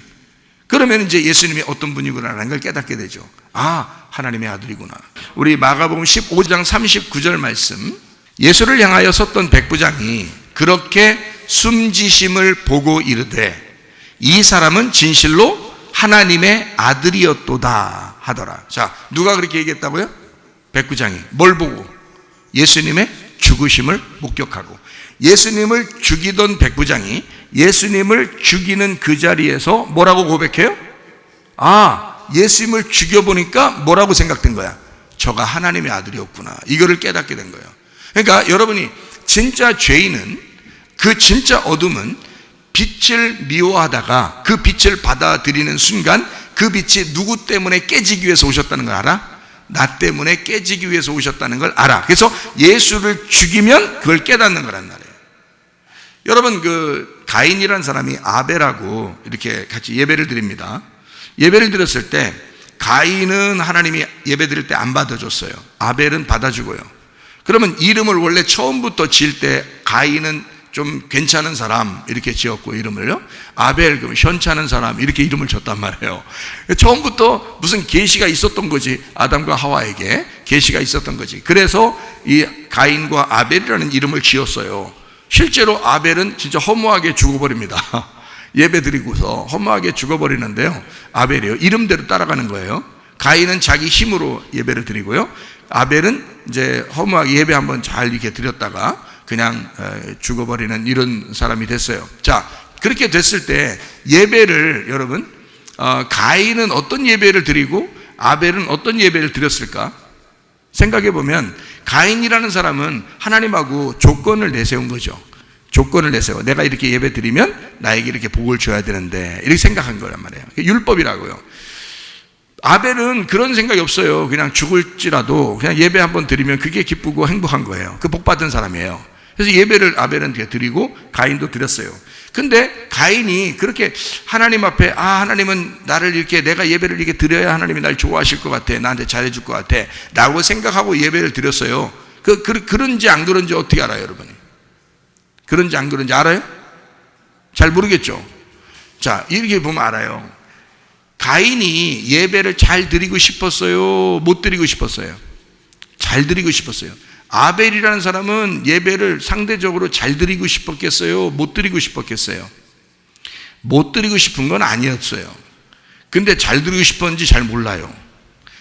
Speaker 1: 그러면 이제 예수님이 어떤 분이구나라는 걸 깨닫게 되죠. 아, 하나님의 아들이구나. 우리 마가복음 15장 39절 말씀, 예수를 향하여 섰던 백부장이 그렇게 숨지심을 보고 이르되 이 사람은 진실로 하나님의 아들이었도다 하더라. 자, 누가 그렇게 얘기했다고요? 백부장이. 뭘 보고? 예수님의 죽으심을 목격하고. 예수님을 죽이던 백부장이 예수님을 죽이는 그 자리에서 뭐라고 고백해요? 예수님을 죽여보니까 뭐라고 생각된 거야? 저가 하나님의 아들이었구나. 이거를 깨닫게 된 거예요. 그러니까 여러분이 진짜 죄인은, 그 진짜 어둠은 빛을 미워하다가 그 빛을 받아들이는 순간 그 빛이 누구 때문에 깨지기 위해서 오셨다는 걸 알아? 나 때문에 깨지기 위해서 오셨다는 걸 알아. 그래서 예수를 죽이면 그걸 깨닫는 거란 말이에요. 여러분, 그 가인이라는 사람이 아벨하고 이렇게 같이 예배를 드립니다. 예배를 드렸을 때 가인은 하나님이 예배 드릴 때 안 받아줬어요. 아벨은 받아주고요. 그러면 이름을 원래 처음부터 지을 때 가인은 좀 괜찮은 사람 이렇게 지었고, 이름을요, 아벨, 그럼 현찮은 사람 이렇게 이름을 줬단 말이에요. 처음부터 무슨 계시가 있었던 거지. 아담과 하와에게 계시가 있었던 거지. 그래서 이 가인과 아벨이라는 이름을 지었어요. 실제로 아벨은 진짜 허무하게 죽어버립니다. 예배 드리고서 허무하게 죽어버리는데요, 아벨이요, 이름대로 따라가는 거예요. 가인은 자기 힘으로 예배를 드리고요, 아벨은 이제 허무하게 예배 한번 잘 이렇게 드렸다가 그냥 죽어버리는 이런 사람이 됐어요. 자, 그렇게 됐을 때 예배를, 여러분, 가인은 어떤 예배를 드리고 아벨은 어떤 예배를 드렸을까? 생각해 보면 가인이라는 사람은 하나님하고 조건을 내세운 거죠. 조건을 내세워. 내가 이렇게 예배 드리면 나에게 이렇게 복을 줘야 되는데, 이렇게 생각한 거란 말이에요. 율법이라고요. 아벨은 그런 생각이 없어요. 그냥 죽을지라도 그냥 예배 한번 드리면 그게 기쁘고 행복한 거예요. 그 복 받은 사람이에요. 그래서 예배를 아벨은 드리고 가인도 드렸어요. 근데 가인이 그렇게 하나님 앞에, 하나님은 나를 이렇게, 내가 예배를 이렇게 드려야 하나님이 날 좋아하실 것 같아, 나한테 잘해줄 것 같아 라고 생각하고 예배를 드렸어요. 그런지 안 그런지 어떻게 알아요, 여러분이? 그런지 안 그런지 알아요? 잘 모르겠죠? 자, 이렇게 보면 알아요. 가인이 예배를 잘 드리고 싶었어요? 못 드리고 싶었어요? 잘 드리고 싶었어요. 아벨이라는 사람은 예배를 상대적으로 잘 드리고 싶었겠어요? 못 드리고 싶었겠어요? 못 드리고 싶은 건 아니었어요. 근데 잘 드리고 싶었는지 잘 몰라요.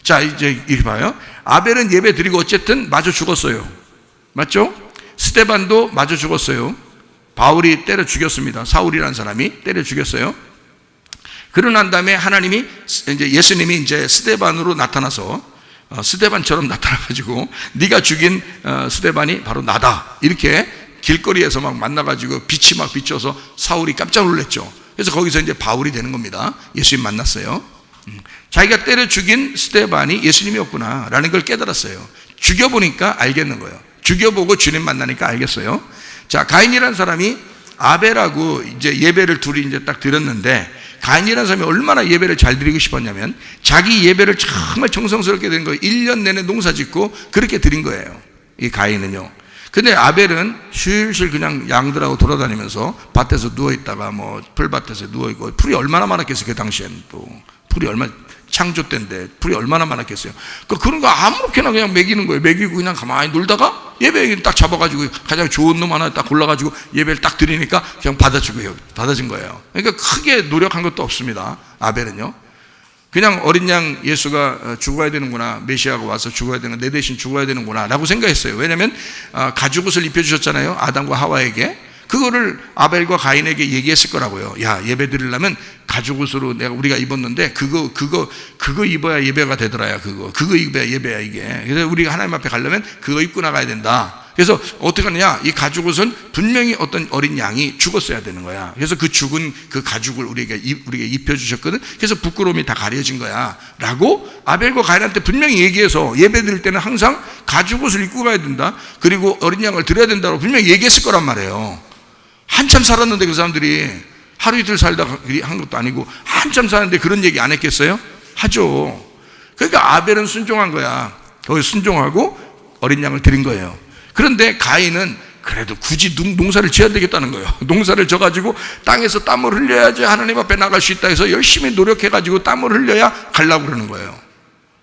Speaker 1: 자, 이제 이렇게 봐요. 아벨은 예배 드리고 어쨌든 마저 죽었어요. 맞죠? 스데반도 마저 죽었어요. 바울이 때려 죽였습니다. 사울이라는 사람이 때려 죽였어요. 그러고 난 다음에 하나님이, 이제 예수님이 이제 스데반으로 나타나서, 스데반처럼 나타나가지고 네가 죽인 스데반이 바로 나다, 이렇게 길거리에서 막 만나가지고 빛이 막 비춰서 사울이 깜짝 놀랐죠. 그래서 거기서 이제 바울이 되는 겁니다. 예수님 만났어요. 자기가 때려 죽인 스데반이 예수님이었구나 라는 걸 깨달았어요. 죽여보니까 알겠는 거예요. 죽여보고 주님 만나니까 알겠어요. 자, 가인이라는 사람이 아벨하고 이제 예배를 둘이 이제 딱 드렸는데, 가인이라는 사람이 얼마나 예배를 잘 드리고 싶었냐면 자기 예배를 정말 정성스럽게 드린 거예요. 1년 내내 농사 짓고 그렇게 드린 거예요, 이 가인은요. 근데 아벨은 실실 그냥 양들하고 돌아다니면서 밭에서 누워있다가 뭐 풀밭에서 누워있고, 풀이 얼마나 많았겠어요. 그 당시에는 또 풀이 얼마나, 창조 때인데 풀이 얼마나 많았겠어요. 그런 거 아무렇게나 그냥 먹이는 거예요. 먹이고 그냥 가만히 놀다가 예배 딱 잡아가지고 가장 좋은 놈 하나 딱 골라가지고 예배를 딱 드리니까 그냥 받아준 거예요. 그러니까 크게 노력한 것도 없습니다. 아벨은요. 그냥 어린 양 예수가 죽어야 되는구나, 메시아가 와서 죽어야 되는, 내 대신 죽어야 되는구나 라고 생각했어요. 왜냐하면 가죽옷을 입혀주셨잖아요, 아담과 하와에게. 그거를 아벨과 가인에게 얘기했을 거라고요. 야, 예배 드리려면 가죽옷으로 우리가 입었는데 그거 입어야 예배가 되더라야. 그거 입어야 예배야 이게. 그래서 우리가 하나님 앞에 가려면 그거 입고 나가야 된다. 그래서 어떻게 하느냐, 이 가죽옷은 분명히 어떤 어린 양이 죽었어야 되는 거야. 그래서 그 죽은 그 가죽을 우리에게 입혀주셨거든. 그래서 부끄러움이 다 가려진 거야 라고 아벨과 가인한테 분명히 얘기해서, 예배 드릴 때는 항상 가죽옷을 입고 가야 된다, 그리고 어린 양을 드려야 된다고 분명히 얘기했을 거란 말이에요. 한참 살았는데 그 사람들이 하루 이틀 살다가 한 것도 아니고 한참 사는데 그런 얘기 안 했겠어요? 하죠. 그러니까 아벨은 순종한 거야. 거기 순종하고 어린 양을 드린 거예요. 그런데 가인은 그래도 굳이 농사를 지어야 되겠다는 거예요. 농사를 져가지고 땅에서 땀을 흘려야지 하나님 앞에 나갈 수 있다 해서 열심히 노력해가지고 땀을 흘려야 가려고 그러는 거예요.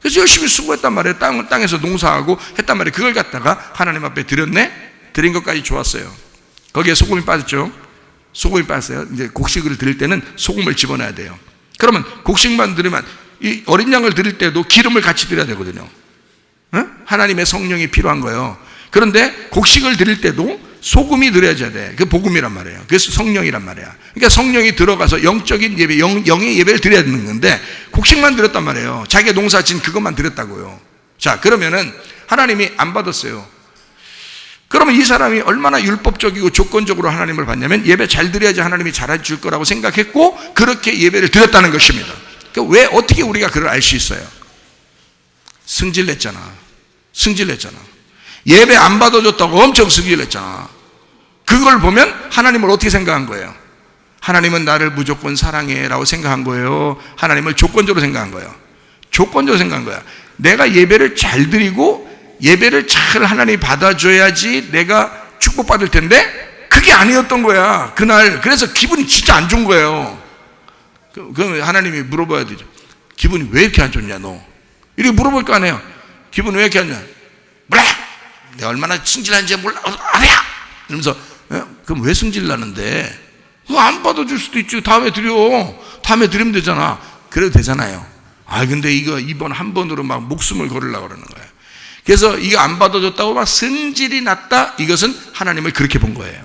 Speaker 1: 그래서 열심히 수고했단 말이에요. 땅에서 농사하고 했단 말이에요. 그걸 갖다가 하나님 앞에 드렸네? 드린 것까지 좋았어요. 거기에 소금이 빠졌죠. 소금이 빠졌어요. 이제 곡식을 드릴 때는 소금을 집어넣어야 돼요. 그러면 곡식만 드리면, 이 어린 양을 드릴 때도 기름을 같이 드려야 되거든요. 하나님의 성령이 필요한 거예요. 그런데 곡식을 드릴 때도 소금이 들어야져야 돼. 그게 복음이란 말이에요. 그래서 성령이란 말이야. 그러니까 성령이 들어가서 영적인 예배, 영의 예배를 드려야 되는 건데 곡식만 드렸단 말이에요. 자기가 농사진 그것만 드렸다고요. 자, 그러면은 하나님이 안 받았어요. 그러면 이 사람이 얼마나 율법적이고 조건적으로 하나님을 받냐면 예배 잘 드려야지 하나님이 잘해줄 거라고 생각했고 그렇게 예배를 드렸다는 것입니다. 그러니까 왜 어떻게 우리가 그걸 알 수 있어요? 승질냈잖아. 예배 안 받아줬다고 엄청 승질냈잖아. 그걸 보면 하나님을 어떻게 생각한 거예요? 하나님은 나를 무조건 사랑해 라고 생각한 거예요? 하나님을 조건적으로 생각한 거예요? 조건적으로 생각한 거야. 내가 예배를 잘 드리고 예배를 잘 하나님이 받아줘야지 내가 축복받을 텐데 그게 아니었던 거야 그날. 그래서 기분이 진짜 안 좋은 거예요. 그럼 하나님이 물어봐야 되죠. 기분이 왜 이렇게 안 좋냐 너? 이렇게 물어볼 거 아니에요. 기분이 왜 이렇게 안 좋냐? 몰라! 내가 얼마나 승질나는지 몰라. 알아! 이러면서 그럼 왜 승질나는데? 그거 안 받아줄 수도 있지. 다음에 드리면 되잖아. 그래도 되잖아요. 근데 이거 이번 한 번으로 막 목숨을 걸으려고 그러는 거예요. 그래서 이거 안 받아줬다고 막 승질이 났다. 이것은 하나님을 그렇게 본 거예요.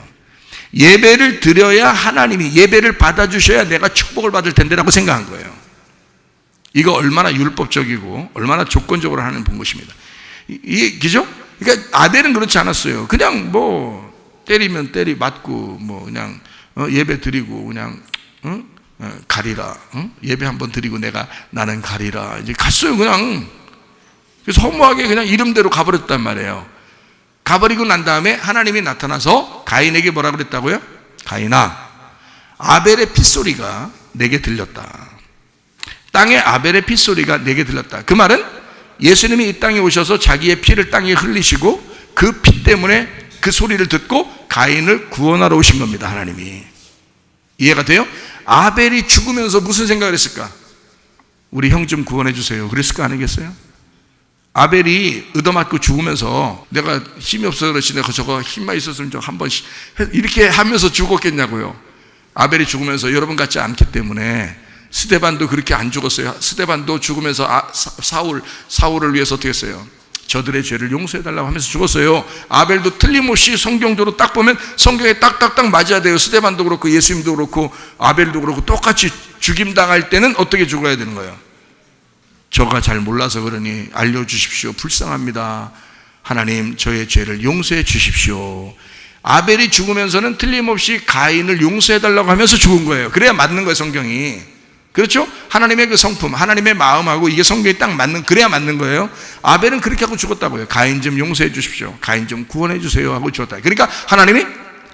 Speaker 1: 예배를 드려야 하나님이 예배를 받아주셔야 내가 축복을 받을 텐데라고 생각한 거예요. 이거 얼마나 율법적이고 얼마나 조건적으로 하나님 본 것입니다. 그죠? 그러니까 아벨은 그렇지 않았어요. 그냥 뭐 때리면 맞고 뭐 그냥 예배 드리고 그냥 가리라. 예배 한번 드리고 나는 가리라. 이제 갔어요 그냥. 그래서 허무하게 그냥 이름대로 가버렸단 말이에요. 가버리고 난 다음에 하나님이 나타나서 가인에게 뭐라 그랬다고요? 가인아, 아벨의 핏소리가 내게 들렸다. 땅에 아벨의 핏소리가 내게 들렸다. 그 말은 예수님이 이 땅에 오셔서 자기의 피를 땅에 흘리시고 그 피 때문에 그 소리를 듣고 가인을 구원하러 오신 겁니다. 하나님이. 이해가 돼요? 아벨이 죽으면서 무슨 생각을 했을까? 우리 형 좀 구원해 주세요. 그랬을 거 아니겠어요? 아벨이 얻어맞고 죽으면서 내가 힘이 없어서 그렇지 내가 저거 힘만 있었으면 좀 한 번씩 이렇게 하면서 죽었겠냐고요. 아벨이 죽으면서 여러분 같지 않기 때문에 스데반도 그렇게 안 죽었어요. 스데반도 죽으면서 사울을 위해서 어떻게 했어요? 저들의 죄를 용서해달라고 하면서 죽었어요. 아벨도 틀림없이 성경적으로 딱 보면 성경에 딱딱딱 맞아야 돼요. 스데반도 그렇고 예수님도 그렇고 아벨도 그렇고 똑같이 죽임당할 때는 어떻게 죽어야 되는 거예요? 저가 잘 몰라서 그러니 알려주십시오. 불쌍합니다. 하나님 저의 죄를 용서해 주십시오. 아벨이 죽으면서는 틀림없이 가인을 용서해달라고 하면서 죽은 거예요. 그래야 맞는 거예요 성경이. 그렇죠? 하나님의 그 성품, 하나님의 마음하고 이게 성경에 딱 맞는, 그래야 맞는 거예요. 아벨은 그렇게 하고 죽었다고요. 가인 좀 용서해 주십시오. 가인 좀 구원해 주세요 하고 죽었다. 그러니까 하나님이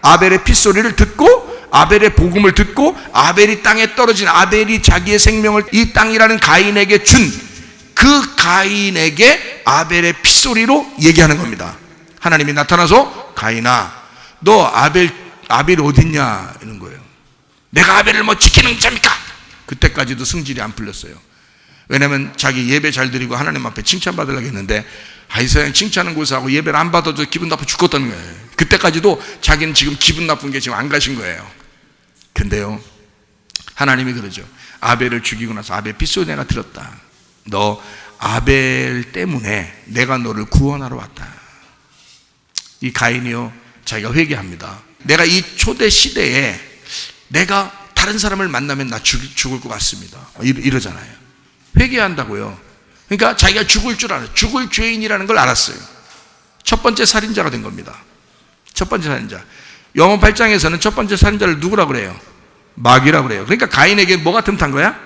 Speaker 1: 아벨의 핏소리를 듣고 아벨의 복음을 듣고 아벨이 땅에 떨어진 아벨이 자기의 생명을 이 땅이라는 가인에게 준 그 가인에게 아벨의 핏소리로 얘기하는 겁니다. 하나님이 나타나서 가인아 너 아벨 어딨냐 이런 거예요. 내가 아벨을 뭐 지키는 자입니까? 그때까지도 승질이 안 풀렸어요. 왜냐하면 자기 예배 잘 드리고 하나님 앞에 칭찬받으려고 했는데 이사람 칭찬은 고사하고 예배를 안 받아도 기분 나빠 죽었다는 거예요. 그때까지도 자기는 지금 기분 나쁜 게 지금 안 가신 거예요. 근데요 하나님이 그러죠. 아벨을 죽이고 나서 아벨 핏소리 내가 들었다. 너 아벨 때문에 내가 너를 구원하러 왔다. 이 가인이요 자기가 회개합니다. 내가 이 초대 시대에 내가 다른 사람을 만나면 나 죽을 것 같습니다. 이러잖아요. 회개한다고요. 그러니까 자기가 죽을 줄 알아요. 죽을 죄인이라는 걸 알았어요. 첫 번째 살인자가 된 겁니다. 첫 번째 살인자. 영혼 8장에서는 첫 번째 살인자를 누구라고 그래요? 마귀라고 그래요. 그러니까 가인에게 뭐가 틈탄 거야?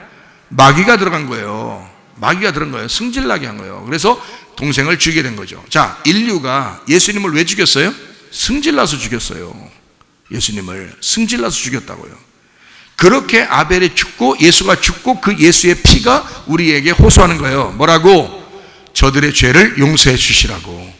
Speaker 1: 마귀가 들어간 거예요. 마귀가 들어간 거예요. 승질나게 한 거예요. 그래서 동생을 죽이게 된 거죠. 자, 인류가 예수님을 왜 죽였어요? 승질나서 죽였어요. 예수님을 승질나서 죽였다고요. 그렇게 아벨이 죽고 예수가 죽고 그 예수의 피가 우리에게 호소하는 거예요. 뭐라고? 저들의 죄를 용서해 주시라고,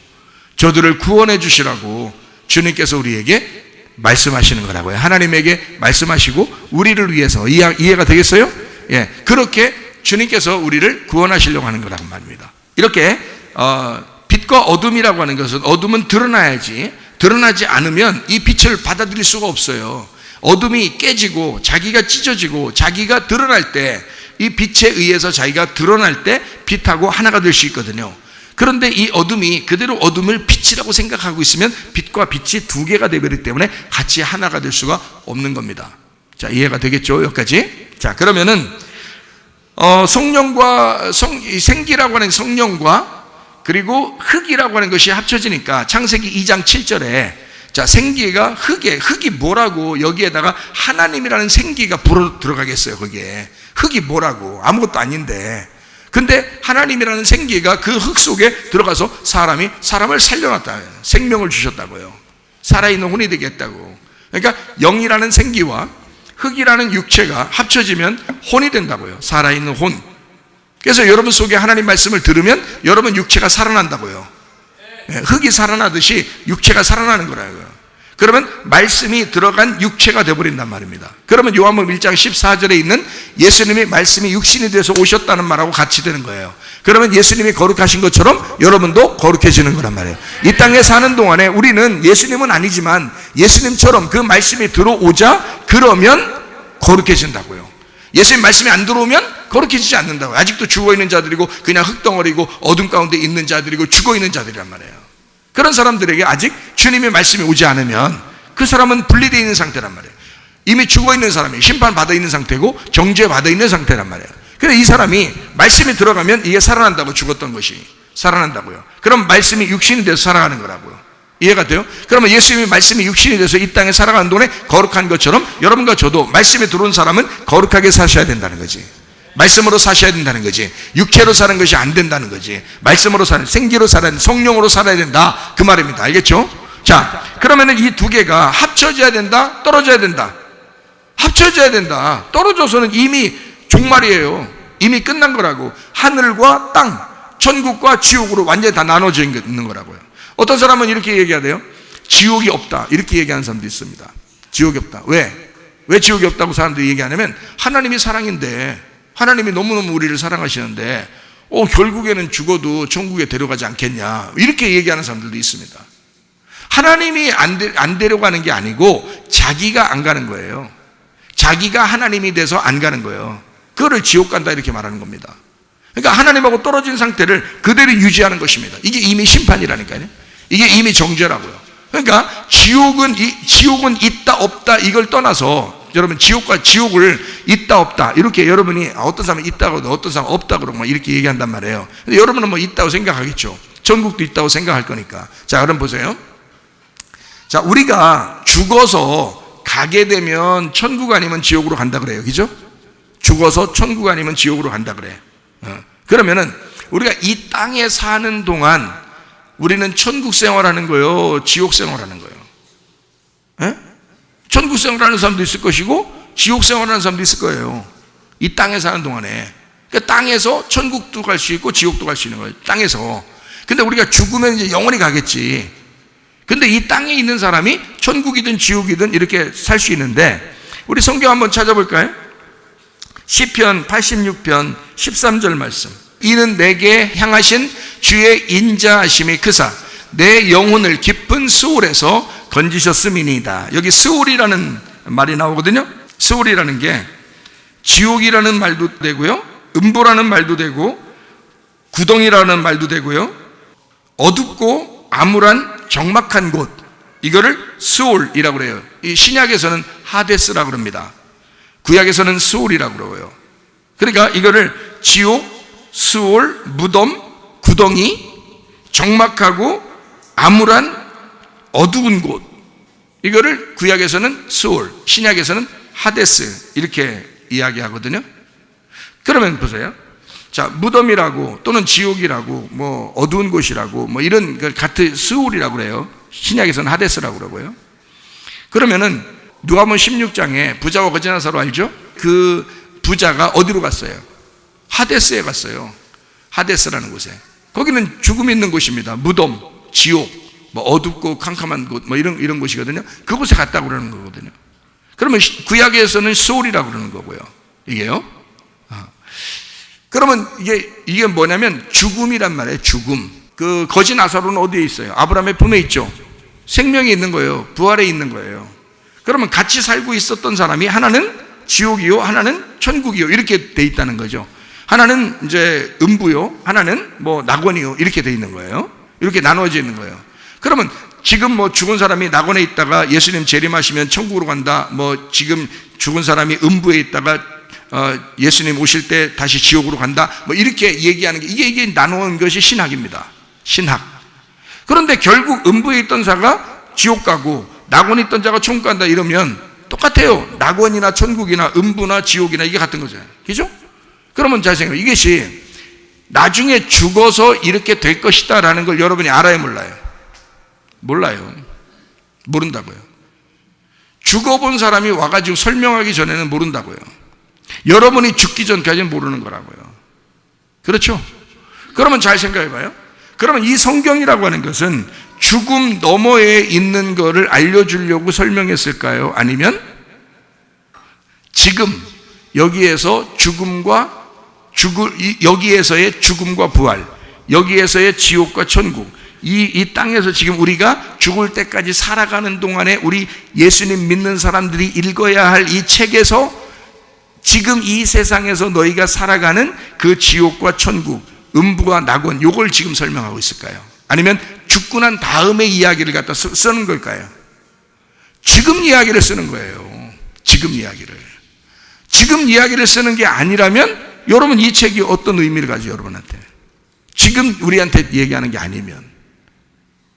Speaker 1: 저들을 구원해 주시라고 주님께서 우리에게 말씀하시는 거라고요. 하나님에게 말씀하시고 우리를 위해서. 이해가 되겠어요? 예, 그렇게 주님께서 우리를 구원하시려고 하는 거란 말입니다. 이렇게 빛과 어둠이라고 하는 것은 어둠은 드러나야지, 드러나지 않으면 이 빛을 받아들일 수가 없어요. 어둠이 깨지고 자기가 찢어지고 자기가 드러날 때, 이 빛에 의해서 자기가 드러날 때 빛하고 하나가 될 수 있거든요. 그런데 이 어둠이 그대로 어둠을 빛이라고 생각하고 있으면 빛과 빛이 두 개가 되버리기 때문에 같이 하나가 될 수가 없는 겁니다. 자, 이해가 되겠죠? 여기까지. 자, 그러면은 성령과 생기라고 하는 성령과 그리고 흙이라고 하는 것이 합쳐지니까 창세기 2장 7절에 자, 생기가 흙이 뭐라고 여기에다가 하나님이라는 생기가 불어 들어가겠어요. 거기에 흙이 뭐라고, 아무것도 아닌데. 근데 하나님이라는 생기가 그 흙 속에 들어가서 사람을 살려놨다, 생명을 주셨다고요. 살아있는 혼이 되겠다고. 그러니까 영이라는 생기와 흙이라는 육체가 합쳐지면 혼이 된다고요. 살아있는 혼. 그래서 여러분 속에 하나님 말씀을 들으면 여러분 육체가 살아난다고요. 흙이 살아나듯이 육체가 살아나는 거라고요. 그러면 말씀이 들어간 육체가 되어버린단 말입니다. 그러면 요한복음 1장 14절에 있는 예수님이 말씀이 육신이 돼서 오셨다는 말하고 같이 되는 거예요. 그러면 예수님이 거룩하신 것처럼 여러분도 거룩해지는 거란 말이에요. 이 땅에 사는 동안에 우리는 예수님은 아니지만 예수님처럼 그 말씀이 들어오자 그러면 거룩해진다고요. 예수님 말씀이 안 들어오면 거룩해지지 않는다고요. 아직도 죽어있는 자들이고 그냥 흙덩어리고 어둠 가운데 있는 자들이고 죽어있는 자들이란 말이에요. 그런 사람들에게 아직 주님의 말씀이 오지 않으면 그 사람은 분리되어 있는 상태란 말이에요. 이미 죽어있는 사람이 심판받아 있는 상태고 정죄받아 있는 상태란 말이에요. 그래서 이 사람이 말씀이 들어가면 이게 살아난다고, 죽었던 것이 살아난다고요. 그럼 말씀이 육신이 돼서 살아가는 거라고요. 이해가 돼요? 그러면 예수님이 말씀이 육신이 돼서 이 땅에 살아가는 동안에 거룩한 것처럼 여러분과 저도 말씀에 들어온 사람은 거룩하게 사셔야 된다는 거지. 말씀으로 사셔야 된다는 거지. 육체로 사는 것이 안 된다는 거지. 말씀으로 사는, 생기로 살아야 된다, 성령으로 살아야 된다, 그 말입니다. 알겠죠? 자, 그러면은 이 두 개가 합쳐져야 된다, 떨어져야 된다. 합쳐져야 된다. 떨어져서는 이미 종말이에요. 이미 끝난 거라고. 하늘과 땅, 천국과 지옥으로 완전히 다 나눠져 있는 거라고요. 어떤 사람은 이렇게 얘기하대요. 지옥이 없다, 이렇게 얘기하는 사람도 있습니다. 지옥이 없다. 왜 지옥이 없다고 사람들이 얘기하냐면 하나님이 사랑인데, 하나님이 너무너무 우리를 사랑하시는데 결국에는 죽어도 천국에 데려가지 않겠냐, 이렇게 얘기하는 사람들도 있습니다. 하나님이 안 데려가는 게 아니고 자기가 안 가는 거예요. 자기가 하나님이 돼서 안 가는 거예요. 그거를 지옥 간다 이렇게 말하는 겁니다. 그러니까 하나님하고 떨어진 상태를 그대로 유지하는 것입니다. 이게 이미 심판이라니까요. 이게 이미 정죄라고요. 그러니까 지옥은 있다 없다 이걸 떠나서 여러분 지옥과 지옥을 있다 없다 이렇게 여러분이 어떤 사람은 있다고 어떤 사람은 없다 그러고 이렇게 얘기한단 말이에요. 근데 여러분은 뭐 있다고 생각하겠죠. 천국도 있다고 생각할 거니까. 자, 그럼 보세요. 자, 우리가 죽어서 가게 되면 천국 아니면 지옥으로 간다 그래요. 그죠? 죽어서 천국 아니면 지옥으로 간다 그래. 그러면은 우리가 이 땅에 사는 동안 우리는 천국 생활하는 거예요, 지옥 생활하는 거예요? 천국 생활하는 사람도 있을 것이고 지옥 생활하는 사람도 있을 거예요. 이 땅에 사는 동안에. 그러니까 땅에서 천국도 갈 수 있고 지옥도 갈 수 있는 거예요. 땅에서. 근데 우리가 죽으면 이제 영원히 가겠지. 근데 이 땅에 있는 사람이 천국이든 지옥이든 이렇게 살 수 있는데, 우리 성경 한번 찾아볼까요? 시편 86편 13절 말씀. 이는 내게 향하신 주의 인자하심이 크사 내 영혼을 깊은 수월에서 건지셨음이니이다. 여기 스올이라는 말이 나오거든요. 스올이라는 게 지옥이라는 말도 되고요, 음보라는 말도 되고, 구덩이라는 말도 되고요, 어둡고 암울한 적막한 곳, 이거를 스올이라고 그래요. 이 신약에서는 하데스라고 그럽니다. 구약에서는 스올이라고 그러고요. 그러니까 이거를 지옥, 스올, 무덤, 구덩이, 적막하고 암울한 어두운 곳, 이거를 구약에서는 스올, 신약에서는 하데스 이렇게 이야기하거든요. 그러면 보세요. 자, 무덤이라고 또는 지옥이라고 뭐 어두운 곳이라고 뭐 이런 걸 같은 스올이라고 그래요. 신약에서는 하데스라고 그러고요. 그러면은 누가복음 16장에 부자와 거지 나사로 알죠? 그 부자가 어디로 갔어요? 하데스에 갔어요. 하데스라는 곳에. 거기는 죽음이 있는 곳입니다. 무덤, 지옥, 뭐 어둡고 캄캄한 곳, 뭐 이런 곳이거든요. 그곳에 갔다고 그러는 거거든요. 그러면 구약에서는 스올이라고 그러는 거고요. 이게요. 그러면 이게 뭐냐면 죽음이란 말이에요. 죽음. 그 거지 나사로는 어디에 있어요? 아브라함의 품에 있죠. 생명이 있는 거예요. 부활에 있는 거예요. 그러면 같이 살고 있었던 사람이 하나는 지옥이요, 하나는 천국이요, 이렇게 돼 있다는 거죠. 하나는 이제 음부요, 하나는 뭐 낙원이요, 이렇게 돼 있는 거예요. 이렇게 나누어져 있는 거예요. 그러면 지금 뭐 죽은 사람이 낙원에 있다가 예수님 재림하시면 천국으로 간다. 뭐 지금 죽은 사람이 음부에 있다가 예수님 오실 때 다시 지옥으로 간다. 뭐 이렇게 얘기하는 게 이게 나누는 것이 신학입니다. 신학. 그런데 결국 음부에 있던 자가 지옥 가고 낙원에 있던 자가 천국 간다 이러면 똑같아요. 낙원이나 천국이나 음부나 지옥이나 이게 같은 거잖아요. 그죠? 그러면 잘 생각해요. 이것이 나중에 죽어서 이렇게 될 것이다 라는 걸 여러분이 알아요, 몰라요? 몰라요. 모른다고요. 죽어본 사람이 와가지고 설명하기 전에는 모른다고요. 여러분이 죽기 전까지는 모르는 거라고요. 그렇죠? 그러면 잘 생각해봐요. 그러면 이 성경이라고 하는 것은 죽음 너머에 있는 거를 알려주려고 설명했을까요? 아니면 지금 여기에서 여기에서의 죽음과 부활, 여기에서의 지옥과 천국, 이 땅에서 지금 우리가 죽을 때까지 살아가는 동안에 우리 예수님 믿는 사람들이 읽어야 할 이 책에서 지금 이 세상에서 너희가 살아가는 그 지옥과 천국, 음부와 낙원, 요걸 지금 설명하고 있을까요? 아니면 죽고 난 다음의 이야기를 갖다 쓰는 걸까요? 지금 이야기를 쓰는 거예요. 지금 이야기를. 지금 이야기를 쓰는 게 아니라면 여러분 이 책이 어떤 의미를 가지고 여러분한테 지금 우리한테 얘기하는 게 아니면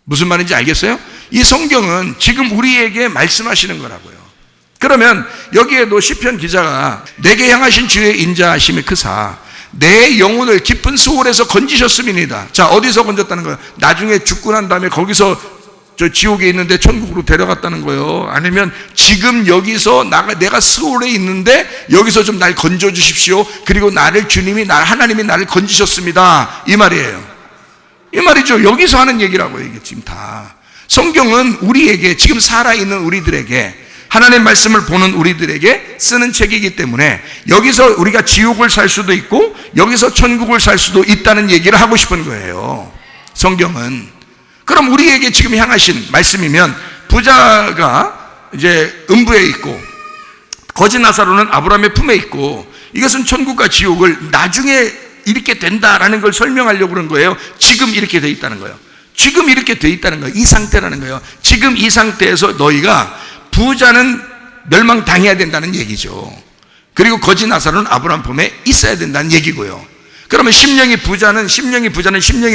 Speaker 1: 무슨 말인지 알겠어요? 이 성경은 지금 우리에게 말씀하시는 거라고요. 그러면 여기에도 시편 기자가 내게 향하신 주의 인자하심이 크사 내 영혼을 깊은 수월에서 건지셨음이니이다. 자, 어디서 건졌다는 거예요? 나중에 죽고 난 다음에 거기서 저 지옥에 있는데 천국으로 데려갔다는 거예요. 아니면 지금 여기서 내가 수월에 있는데 여기서 좀 날 건져 주십시오. 그리고 하나님이 나를 건지셨습니다. 이 말이에요. 이 말이죠. 여기서 하는 얘기라고요. 이게 지금 다. 성경은 우리에게 지금 살아있는 우리들에게 하나님의 말씀을 보는 우리들에게 쓰는 책이기 때문에 여기서 우리가 지옥을 살 수도 있고 여기서 천국을 살 수도 있다는 얘기를 하고 싶은 거예요. 성경은. 그럼 우리에게 지금 향하신 말씀이면 부자가 이제 음부에 있고 거지 나사로는 아브라함의 품에 있고 이것은 천국과 지옥을 나중에 이렇게 된다라는 걸 설명하려고 그런 거예요. 지금 이렇게 돼 있다는 거예요. 지금 이렇게 돼 있다는 거예요. 이 상태라는 거예요. 지금 이 상태에서 너희가 부자는 멸망당해야 된다는 얘기죠. 그리고 거지 나사로는 아브라함 품에 있어야 된다는 얘기고요. 그러면 심령이 부자는 심령이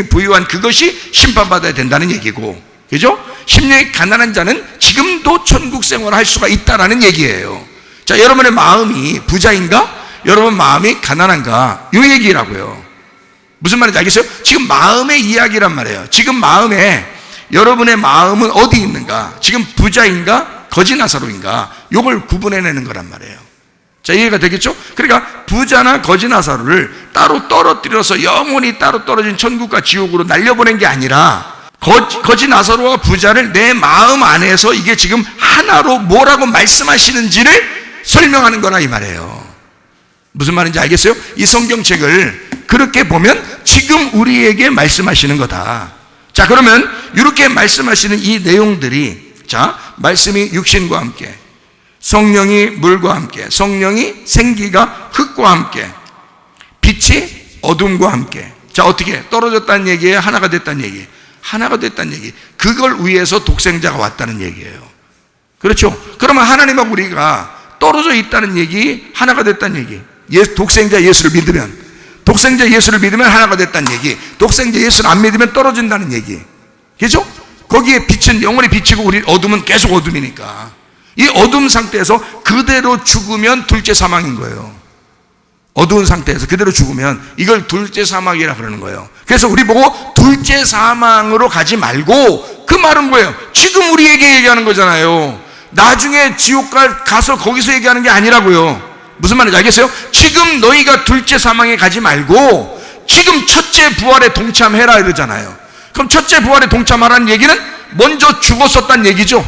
Speaker 1: 부유한 그것이 심판받아야 된다는 얘기고, 그죠? 심령이 가난한 자는 지금도 천국 생활을 할 수가 있다라는 얘기예요. 자, 여러분의 마음이 부자인가? 여러분 마음이 가난한가? 이 얘기라고요. 무슨 말인지 알겠어요? 지금 마음의 이야기란 말이에요. 지금 여러분의 마음은 어디 있는가? 지금 부자인가? 거지 나사로인가? 요걸 구분해내는 거란 말이에요. 자, 이해가 되겠죠? 그러니까 부자나 거지 나사로를 따로 떨어뜨려서 영원히 따로 떨어진 천국과 지옥으로 날려보낸 게 아니라 거지 나사로와 부자를 내 마음 안에서 이게 지금 하나로 뭐라고 말씀하시는지를 설명하는 거라 이 말이에요. 무슨 말인지 알겠어요? 이 성경책을 그렇게 보면 지금 우리에게 말씀하시는 거다. 자, 그러면 이렇게 말씀하시는 이 내용들이, 자, 말씀이 육신과 함께, 성령이 물과 함께, 성령이 생기가 흙과 함께, 빛이 어둠과 함께. 자, 어떻게? 떨어졌다는 얘기예요? 하나가 됐다는 얘기? 하나가 됐다는 얘기. 그걸 위해서 독생자가 왔다는 얘기예요. 그렇죠? 그러면 하나님하고 우리가 떨어져 있다는 얘기, 하나가 됐다는 얘기. 독생자 예수를 믿으면 하나가 됐다는 얘기. 독생자 예수를 안 믿으면 떨어진다는 얘기. 그죠? 거기에 빛은 영원히 빛이고 우리 어둠은 계속 어둠이니까. 이 어둠 상태에서 그대로 죽으면 둘째 사망인 거예요. 어두운 상태에서 그대로 죽으면 이걸 둘째 사망이라 그러는 거예요. 그래서 우리 보고 둘째 사망으로 가지 말고, 그 말은 뭐예요? 지금 우리에게 얘기하는 거잖아요. 나중에 지옥 가서 거기서 얘기하는 게 아니라고요. 무슨 말인지 알겠어요? 지금 너희가 둘째 사망에 가지 말고 지금 첫째 부활에 동참해라 이러잖아요. 그럼 첫째 부활에 동참하라는 얘기는 먼저 죽었었다는 얘기죠.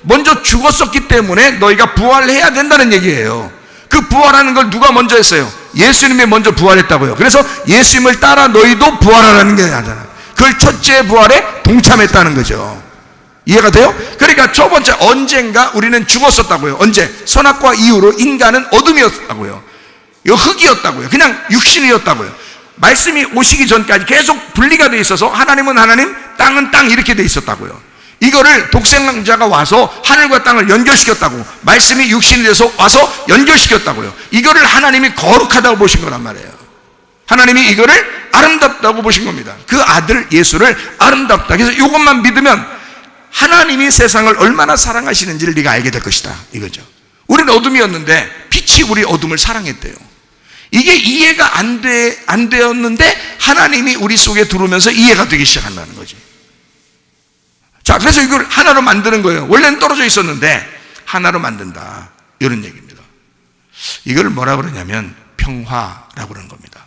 Speaker 1: 먼저 죽었었기 때문에 너희가 부활해야 된다는 얘기예요. 그 부활하는 걸 누가 먼저 했어요? 예수님이 먼저 부활했다고요. 그래서 예수님을 따라 너희도 부활하라는 게 아니잖아요. 그걸 첫째 부활에 동참했다는 거죠. 이해가 돼요? 그러니까 첫 번째, 언젠가 우리는 죽었었다고요. 언제? 선악과 이후로 인간은 어둠이었다고요. 흙이었다고요. 그냥 육신이었다고요. 말씀이 오시기 전까지 계속 분리가 돼 있어서 하나님은 하나님, 땅은 땅 이렇게 돼 있었다고요. 이거를 독생자가 와서 하늘과 땅을 연결시켰다고, 말씀이 육신이 돼서 와서 연결시켰다고요. 이거를 하나님이 거룩하다고 보신 거란 말이에요. 하나님이 이거를 아름답다고 보신 겁니다. 그 아들 예수를 아름답다. 그래서 이것만 믿으면 하나님이 세상을 얼마나 사랑하시는지를 네가 알게 될 것이다, 이거죠. 우리는 어둠이었는데 빛이 우리 어둠을 사랑했대요. 이게 이해가 안 되었는데 하나님이 우리 속에 들어오면서 이해가 되기 시작한다는 거지. 자, 그래서 이걸 하나로 만드는 거예요. 원래는 떨어져 있었는데 하나로 만든다, 이런 얘기입니다. 이걸 뭐라 그러냐면 평화라고 그러는 겁니다.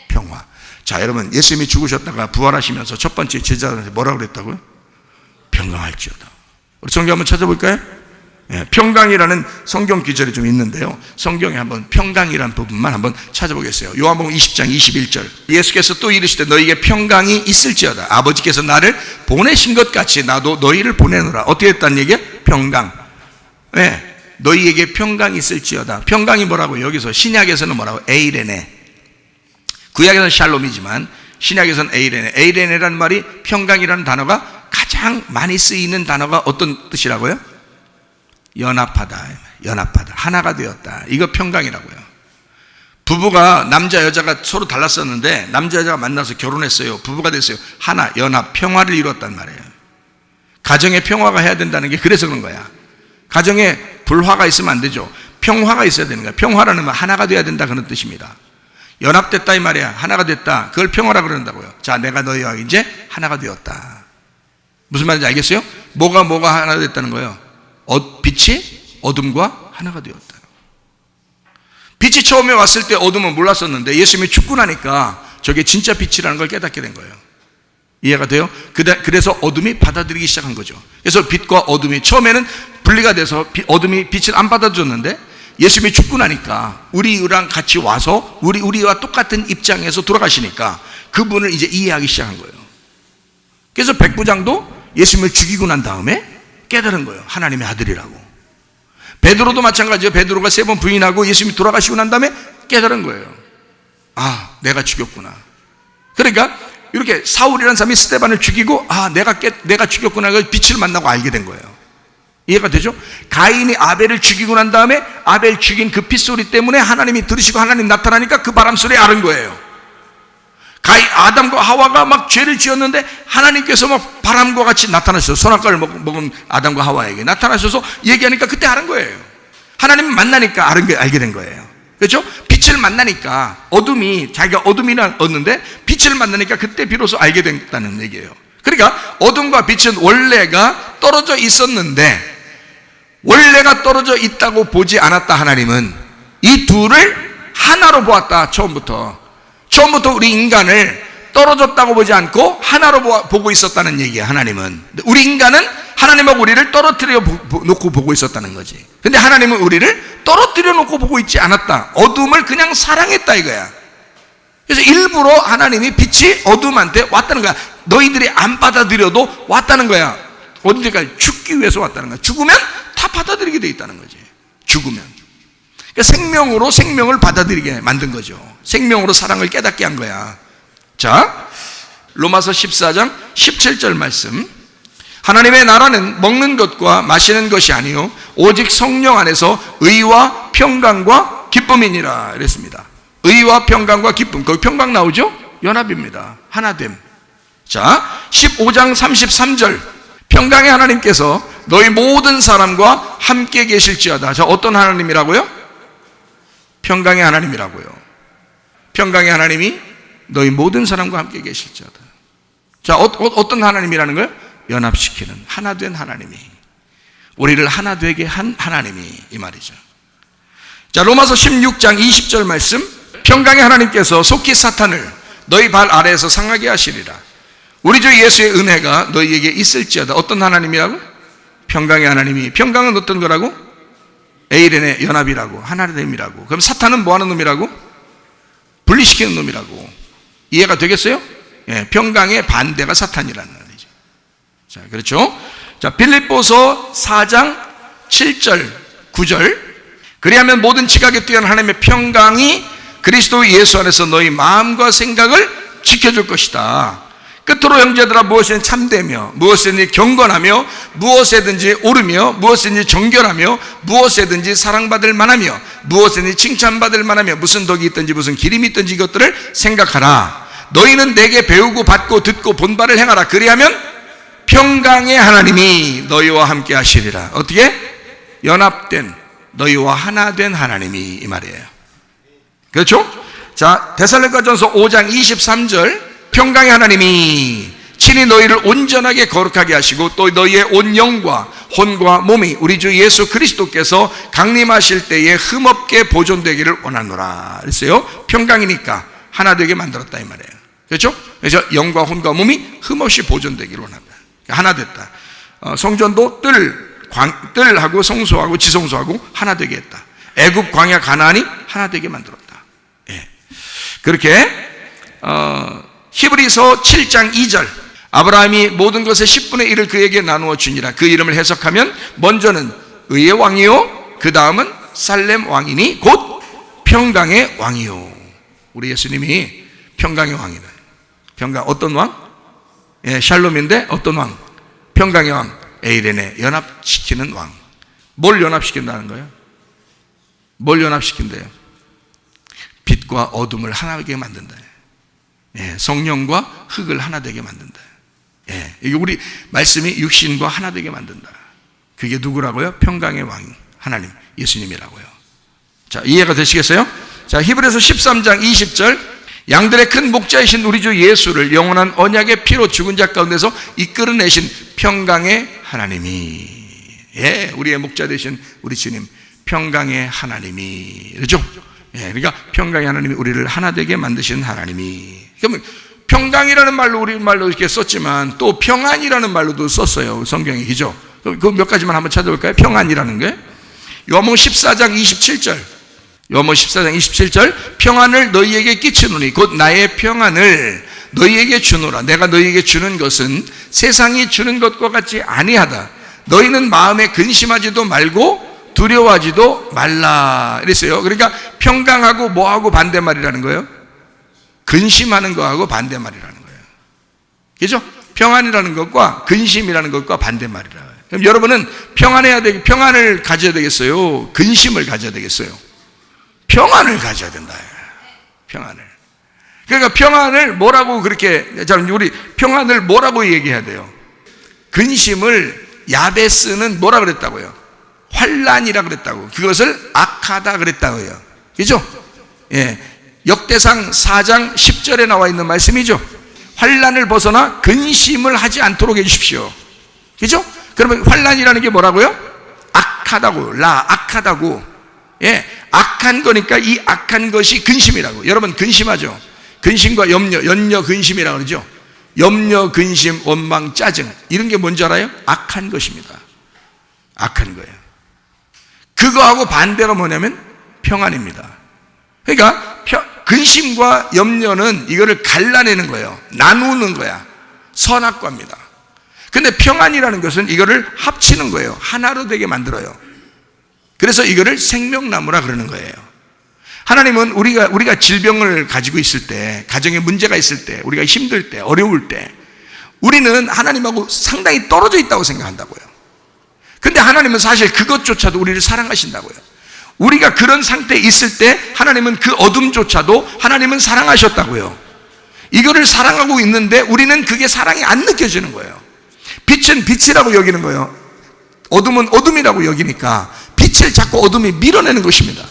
Speaker 1: 평화. 자, 여러분, 예수님이 죽으셨다가 부활하시면서 첫 번째 제자들한테 뭐라 그랬다고요? 평강할지어다. 우리 성경 한번 찾아볼까요? 예, 평강이라는 성경 기절이 좀 있는데요, 성경에 한번 평강이라는 부분만 한번 찾아보겠어요. 요한복음 20장 21절. 예수께서 또 이르시되 너희에게 평강이 있을지어다. 아버지께서 나를 보내신 것 같이 나도 너희를 보내노라. 어떻게 했다는 얘기예요? 평강. 예, 너희에게 평강이 있을지어다. 평강이 뭐라고? 여기서 신약에서는 뭐라고? 에이레네. 구약에서는 샬롬이지만 신약에서는 에이레네. 에이레네라는 말이, 평강이라는 단어가 가장 많이 쓰이는 단어가 어떤 뜻이라고요? 연합하다, 연합하다, 하나가 되었다. 이거 평강이라고요. 부부가, 남자 여자가 서로 달랐었는데 남자 여자가 만나서 결혼했어요. 부부가 됐어요. 하나, 연합, 평화를 이뤘단 말이에요. 가정에 평화가 해야 된다는 게 그래서 그런 거야. 가정에 불화가 있으면 안 되죠. 평화가 있어야 되는 거야. 평화라는 말, 하나가 돼야 된다, 그런 뜻입니다. 연합됐다 이 말이야. 하나가 됐다, 그걸 평화라 그런다고요. 자, 내가 너희와 이제 하나가 되었다. 무슨 말인지 알겠어요? 뭐가 하나 됐다는 거예요? 빛이 어둠과 하나가 되었다. 빛이 처음에 왔을 때 어둠은 몰랐었는데 예수님이 죽고 나니까 저게 진짜 빛이라는 걸 깨닫게 된 거예요. 이해가 돼요? 그래서 어둠이 받아들이기 시작한 거죠. 그래서 빛과 어둠이 처음에는 분리가 돼서 어둠이 빛을 안 받아줬는데 예수님이 죽고 나니까 우리랑 같이 와서 우리와 똑같은 입장에서 돌아가시니까 그분을 이제 이해하기 시작한 거예요. 그래서 백부장도 예수님을 죽이고 난 다음에 깨달은 거예요. 하나님의 아들이라고. 베드로도 마찬가지예요. 베드로가 3번 부인하고 예수님이 돌아가시고 난 다음에 깨달은 거예요. 아, 내가 죽였구나. 그러니까 이렇게 사울이라는 사람이 스데반을 죽이고, 아, 내가 죽였구나. 빛을 만나고 알게 된 거예요. 이해가 되죠? 가인이 아벨을 죽이고 난 다음에 아벨 죽인 그 핏소리 때문에 하나님이 들으시고 하나님 나타나니까 그 바람소리에 앓은 거예요. 아담과 하와가 막 죄를 지었는데 하나님께서 막 바람과 같이 나타나셔서 선악과를 먹은 아담과 하와에게 나타나셔서 얘기하니까 그때 알은 거예요. 하나님 만나니까 알게 된 거예요. 그렇죠? 빛을 만나니까, 어둠이, 자기가 어둠이었는데 빛을 만나니까 그때 비로소 알게 됐다는 얘기예요. 그러니까 어둠과 빛은 원래가 떨어져 있었는데, 원래가 떨어져 있다고 보지 않았다. 하나님은 이 둘을 하나로 보았다. 처음부터 우리 인간을 떨어졌다고 보지 않고 하나로 보고 있었다는 얘기예요. 하나님은. 우리 인간은 하나님하고 우리를 떨어뜨려 놓고 보고 있었다는 거지. 근데 하나님은 우리를 떨어뜨려 놓고 보고 있지 않았다. 어둠을 그냥 사랑했다 이거야. 그래서 일부러 하나님이 빛이 어둠한테 왔다는 거야. 너희들이 안 받아들여도 왔다는 거야. 어디까지? 죽기 위해서 왔다는 거야. 죽으면 다 받아들이게 돼 있다는 거지. 죽으면. 그러니까 생명으로 생명을 받아들이게 만든 거죠. 생명으로 사랑을 깨닫게 한 거야. 자, 로마서 14장 17절 말씀. 하나님의 나라는 먹는 것과 마시는 것이 아니요 오직 성령 안에서 의와 평강과 기쁨이니라 이랬습니다. 의와 평강과 기쁨. 거기 평강 나오죠? 연합입니다. 하나됨. 자, 15장 33절. 평강의 하나님께서 너희 모든 사람과 함께 계실지어다. 자, 어떤 하나님이라고요? 평강의 하나님이라고요. 평강의 하나님이 너희 모든 사람과 함께 계실지어다. 자, 어떤 하나님이라는 거예요? 연합시키는, 하나 된 하나님이, 우리를 하나 되게 한 하나님이, 이 말이죠. 자, 로마서 16장 20절 말씀. 평강의 하나님께서 속히 사탄을 너희 발 아래에서 상하게 하시리라. 우리 주 예수의 은혜가 너희에게 있을지어다. 어떤 하나님이라고? 평강의 하나님이. 평강은 어떤 거라고? 에이렌의 연합이라고, 하나됨이라고. 그럼 사탄은 뭐 하는 놈이라고? 분리시키는 놈이라고. 이해가 되겠어요? 예, 평강의 반대가 사탄이라는 말이죠. 자, 그렇죠? 자, 빌립보서 4장 7절 9절. 그리하면 모든 지각에 뛰어난 하나님의 평강이 그리스도 예수 안에서 너희 마음과 생각을 지켜줄 것이다. 끝으로 형제들아, 무엇이든지 참되며, 무엇이든지 경건하며, 무엇에든지 옳으며, 무엇이든지 정결하며, 무엇에든지 사랑받을 만하며, 무엇이든지 칭찬받을 만하며, 무슨 덕이 있든지 무슨 기림이 있든지 이것들을 생각하라. 너희는 내게 배우고 받고 듣고 본 바를 행하라. 그리하면 평강의 하나님이 너희와 함께 하시리라. 어떻게? 연합된, 너희와 하나 된 하나님이, 이 말이에요. 그렇죠? 자, 데살로니가전서 5장 23절. 평강의 하나님이 친히 너희를 온전하게 거룩하게 하시고 또 너희의 온 영과 혼과 몸이 우리 주 예수 그리스도께서 강림하실 때에 흠없게 보존되기를 원하노라. 그랬어요. 평강이니까 하나 되게 만들었다, 이 말이에요. 그렇죠? 그래서 영과 혼과 몸이 흠없이 보존되기를 원한다. 하나 됐다. 성전도 뜰하고 성소하고 지성소하고 하나 되게 했다. 애굽 광야 가나안이 하나 되게 만들었다. 예. 그렇게 히브리서 7장 2절. 아브라함이 모든 것의 10분의 1을 그에게 나누어 주니라. 그 이름을 해석하면 먼저는 의의 왕이요, 그 다음은 살렘 왕이니 곧 평강의 왕이요. 우리 예수님이 평강의 왕이다. 평강, 어떤 왕? 예, 샬롬인데 어떤 왕? 평강의 왕, 에이렌에 연합시키는 왕. 뭘 연합시킨다는 거예요? 뭘 연합시킨대요? 빛과 어둠을 하나되게 만든다. 예, 성령과 흙을 하나 되게 만든다. 예, 이게 우리 말씀이 육신과 하나 되게 만든다. 그게 누구라고요? 평강의 왕 하나님, 예수님이라고요. 자, 이해가 되시겠어요? 자, 히브리서 13장 20절. 양들의 큰 목자이신 우리 주 예수를 영원한 언약의 피로 죽은 자 가운데서 이끌어내신 평강의 하나님이, 예, 우리의 목자 되신 우리 주님, 평강의 하나님이, 그렇죠? 예, 그러니까 평강의 하나님이 우리를 하나 되게 만드신 하나님이. 그러면 평강이라는 말로 우리말로 이렇게 썼지만 또 평안이라는 말로도 썼어요, 성경에. 그죠? 그 몇 가지만 한번 찾아볼까요? 평안이라는 게 요한복음 14장 27절. 요한복음 14장 27절. 평안을 너희에게 끼치노니 곧 나의 평안을 너희에게 주노라. 내가 너희에게 주는 것은 세상이 주는 것과 같이 아니하다. 너희는 마음에 근심하지도 말고 두려워하지도 말라. 이랬어요. 그러니까 평강하고 뭐하고 반대말이라는 거예요? 근심하는 거하고 반대말이라는 거예요. 그죠? 평안이라는 것과 근심이라는 것과 반대말이라. 그럼 여러분은 평안을 가져야 되겠어요? 근심을 가져야 되겠어요? 평안을 가져야 된다. 평안을. 그러니까 평안을 뭐라고 그렇게, 자, 우리 평안을 뭐라고 얘기해야 돼요? 근심을 야베스는 뭐라 그랬다고요? 환난이라 그랬다고. 그것을 악하다 그랬다고요. 그죠? 예. 역대상 4장 10절에 나와 있는 말씀이죠. 환난을 벗어나 근심을 하지 않도록 해주십시오. 그죠? 그러면 환난이라는 게 뭐라고요? 악하다고. 악하다고. 예. 악한 거니까 이 악한 것이 근심이라고. 여러분 근심하죠? 근심과 염려 근심이라고 그러죠? 염려, 근심, 원망, 짜증. 이런 게 뭔지 알아요? 악한 것입니다. 악한 거예요. 그거하고 반대가 뭐냐면 평안입니다. 그러니까 근심과 염려는 이거를 갈라내는 거예요. 나누는 거야. 선악과입니다. 근데 평안이라는 것은 이거를 합치는 거예요. 하나로 되게 만들어요. 그래서 이거를 생명나무라 그러는 거예요. 하나님은 우리가 질병을 가지고 있을 때, 가정에 문제가 있을 때, 우리가 힘들 때, 어려울 때, 우리는 하나님하고 상당히 떨어져 있다고 생각한다고요. 근데 하나님은 사실 그것조차도 우리를 사랑하신다고요. 우리가 그런 상태에 있을 때 하나님은 그 어둠조차도 하나님은 사랑하셨다고요. 이거를 사랑하고 있는데 우리는 그게 사랑이 안 느껴지는 거예요. 빛은 빛이라고 여기는 거예요. 어둠은 어둠이라고 여기니까 빛을 자꾸 어둠이 밀어내는 것입니다.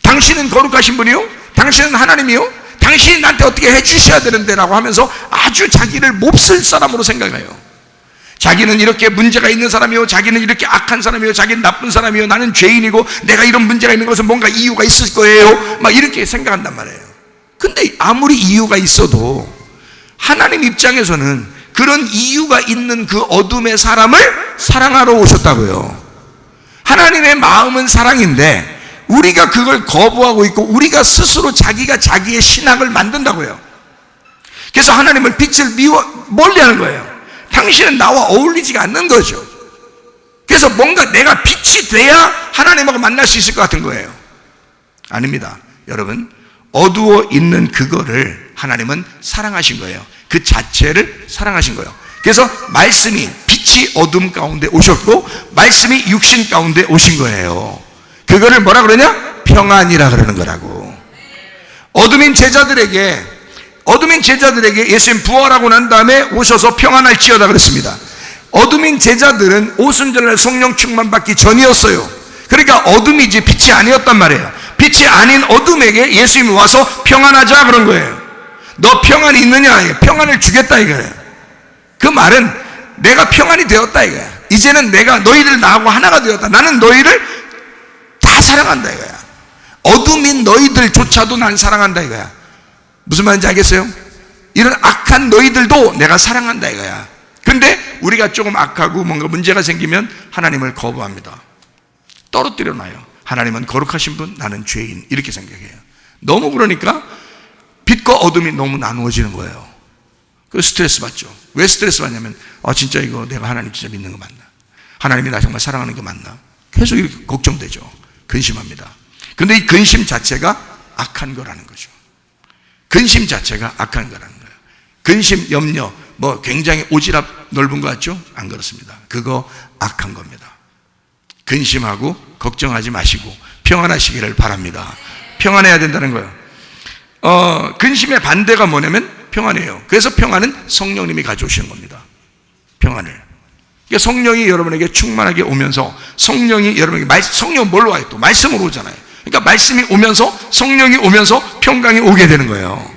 Speaker 1: 당신은 거룩하신 분이요? 당신은 하나님이요? 당신이 나한테 어떻게 해주셔야 되는데 라고 하면서 아주 자기를 몹쓸 사람으로 생각해요. 자기는 이렇게 문제가 있는 사람이요, 자기는 이렇게 악한 사람이요, 자기는 나쁜 사람이요, 나는 죄인이고 내가 이런 문제가 있는 것은 뭔가 이유가 있을 거예요, 막 이렇게 생각한단 말이에요. 근데 아무리 이유가 있어도 하나님 입장에서는 그런 이유가 있는 그 어둠의 사람을 사랑하러 오셨다고요. 하나님의 마음은 사랑인데 우리가 그걸 거부하고 있고 우리가 스스로 자기가 자기의 신학을 만든다고요. 그래서 하나님을 빛을 멀리하는 거예요. 당신은 나와 어울리지가 않는 거죠. 그래서 뭔가 내가 빛이 돼야 하나님하고 만날 수 있을 것 같은 거예요. 아닙니다. 여러분, 어두워 있는 그거를 하나님은 사랑하신 거예요. 그 자체를 사랑하신 거예요. 그래서 말씀이 빛이 어둠 가운데 오셨고 말씀이 육신 가운데 오신 거예요. 그거를 뭐라 그러냐? 평안이라 그러는 거라고. 어둠인 제자들에게 예수님 부활하고 난 다음에 오셔서 평안할지어다 그랬습니다. 어둠인 제자들은 오순절날 성령 충만 받기 전이었어요. 그러니까 어둠이지 빛이 아니었단 말이에요. 빛이 아닌 어둠에게 예수님이 와서 평안하자 그런 거예요. 너 평안이 있느냐? 평안을 주겠다 이거예요. 그 말은 내가 평안이 되었다 이거야. 이제는 내가 너희들 나하고 하나가 되었다. 나는 너희를 다 사랑한다 이거야. 어둠인 너희들조차도 난 사랑한다 이거야. 무슨 말인지 알겠어요? 이런 악한 너희들도 내가 사랑한다 이거야. 근데 우리가 조금 악하고 뭔가 문제가 생기면 하나님을 거부합니다. 떨어뜨려 놔요. 하나님은 거룩하신 분, 나는 죄인, 이렇게 생각해요. 너무 그러니까 빛과 어둠이 너무 나누어지는 거예요. 그 스트레스 받죠. 왜 스트레스 받냐면 진짜 이거 내가 하나님 진짜 믿는 거 맞나? 하나님이 나 정말 사랑하는 게 맞나? 계속 이렇게 걱정되죠. 근심합니다. 근데 이 근심 자체가 악한 거라는 거죠. 근심 자체가 악한 거라는 거예요. 근심, 염려, 굉장히 오지랖 넓은 거 같죠? 안 그렇습니다. 그거 악한 겁니다. 근심하고 걱정하지 마시고 평안하시기를 바랍니다. 평안해야 된다는 거예요. 근심의 반대가 뭐냐면 평안이에요. 그래서 평안은 성령님이 가져오시는 겁니다. 평안을. 그러니까 성령이 여러분에게 충만하게 오면서 성령이 여러분에게 성령은 뭘로 와요? 또 말씀으로 오잖아요. 그러니까 말씀이 오면서 성령이 오면서 평강이 오게 되는 거예요.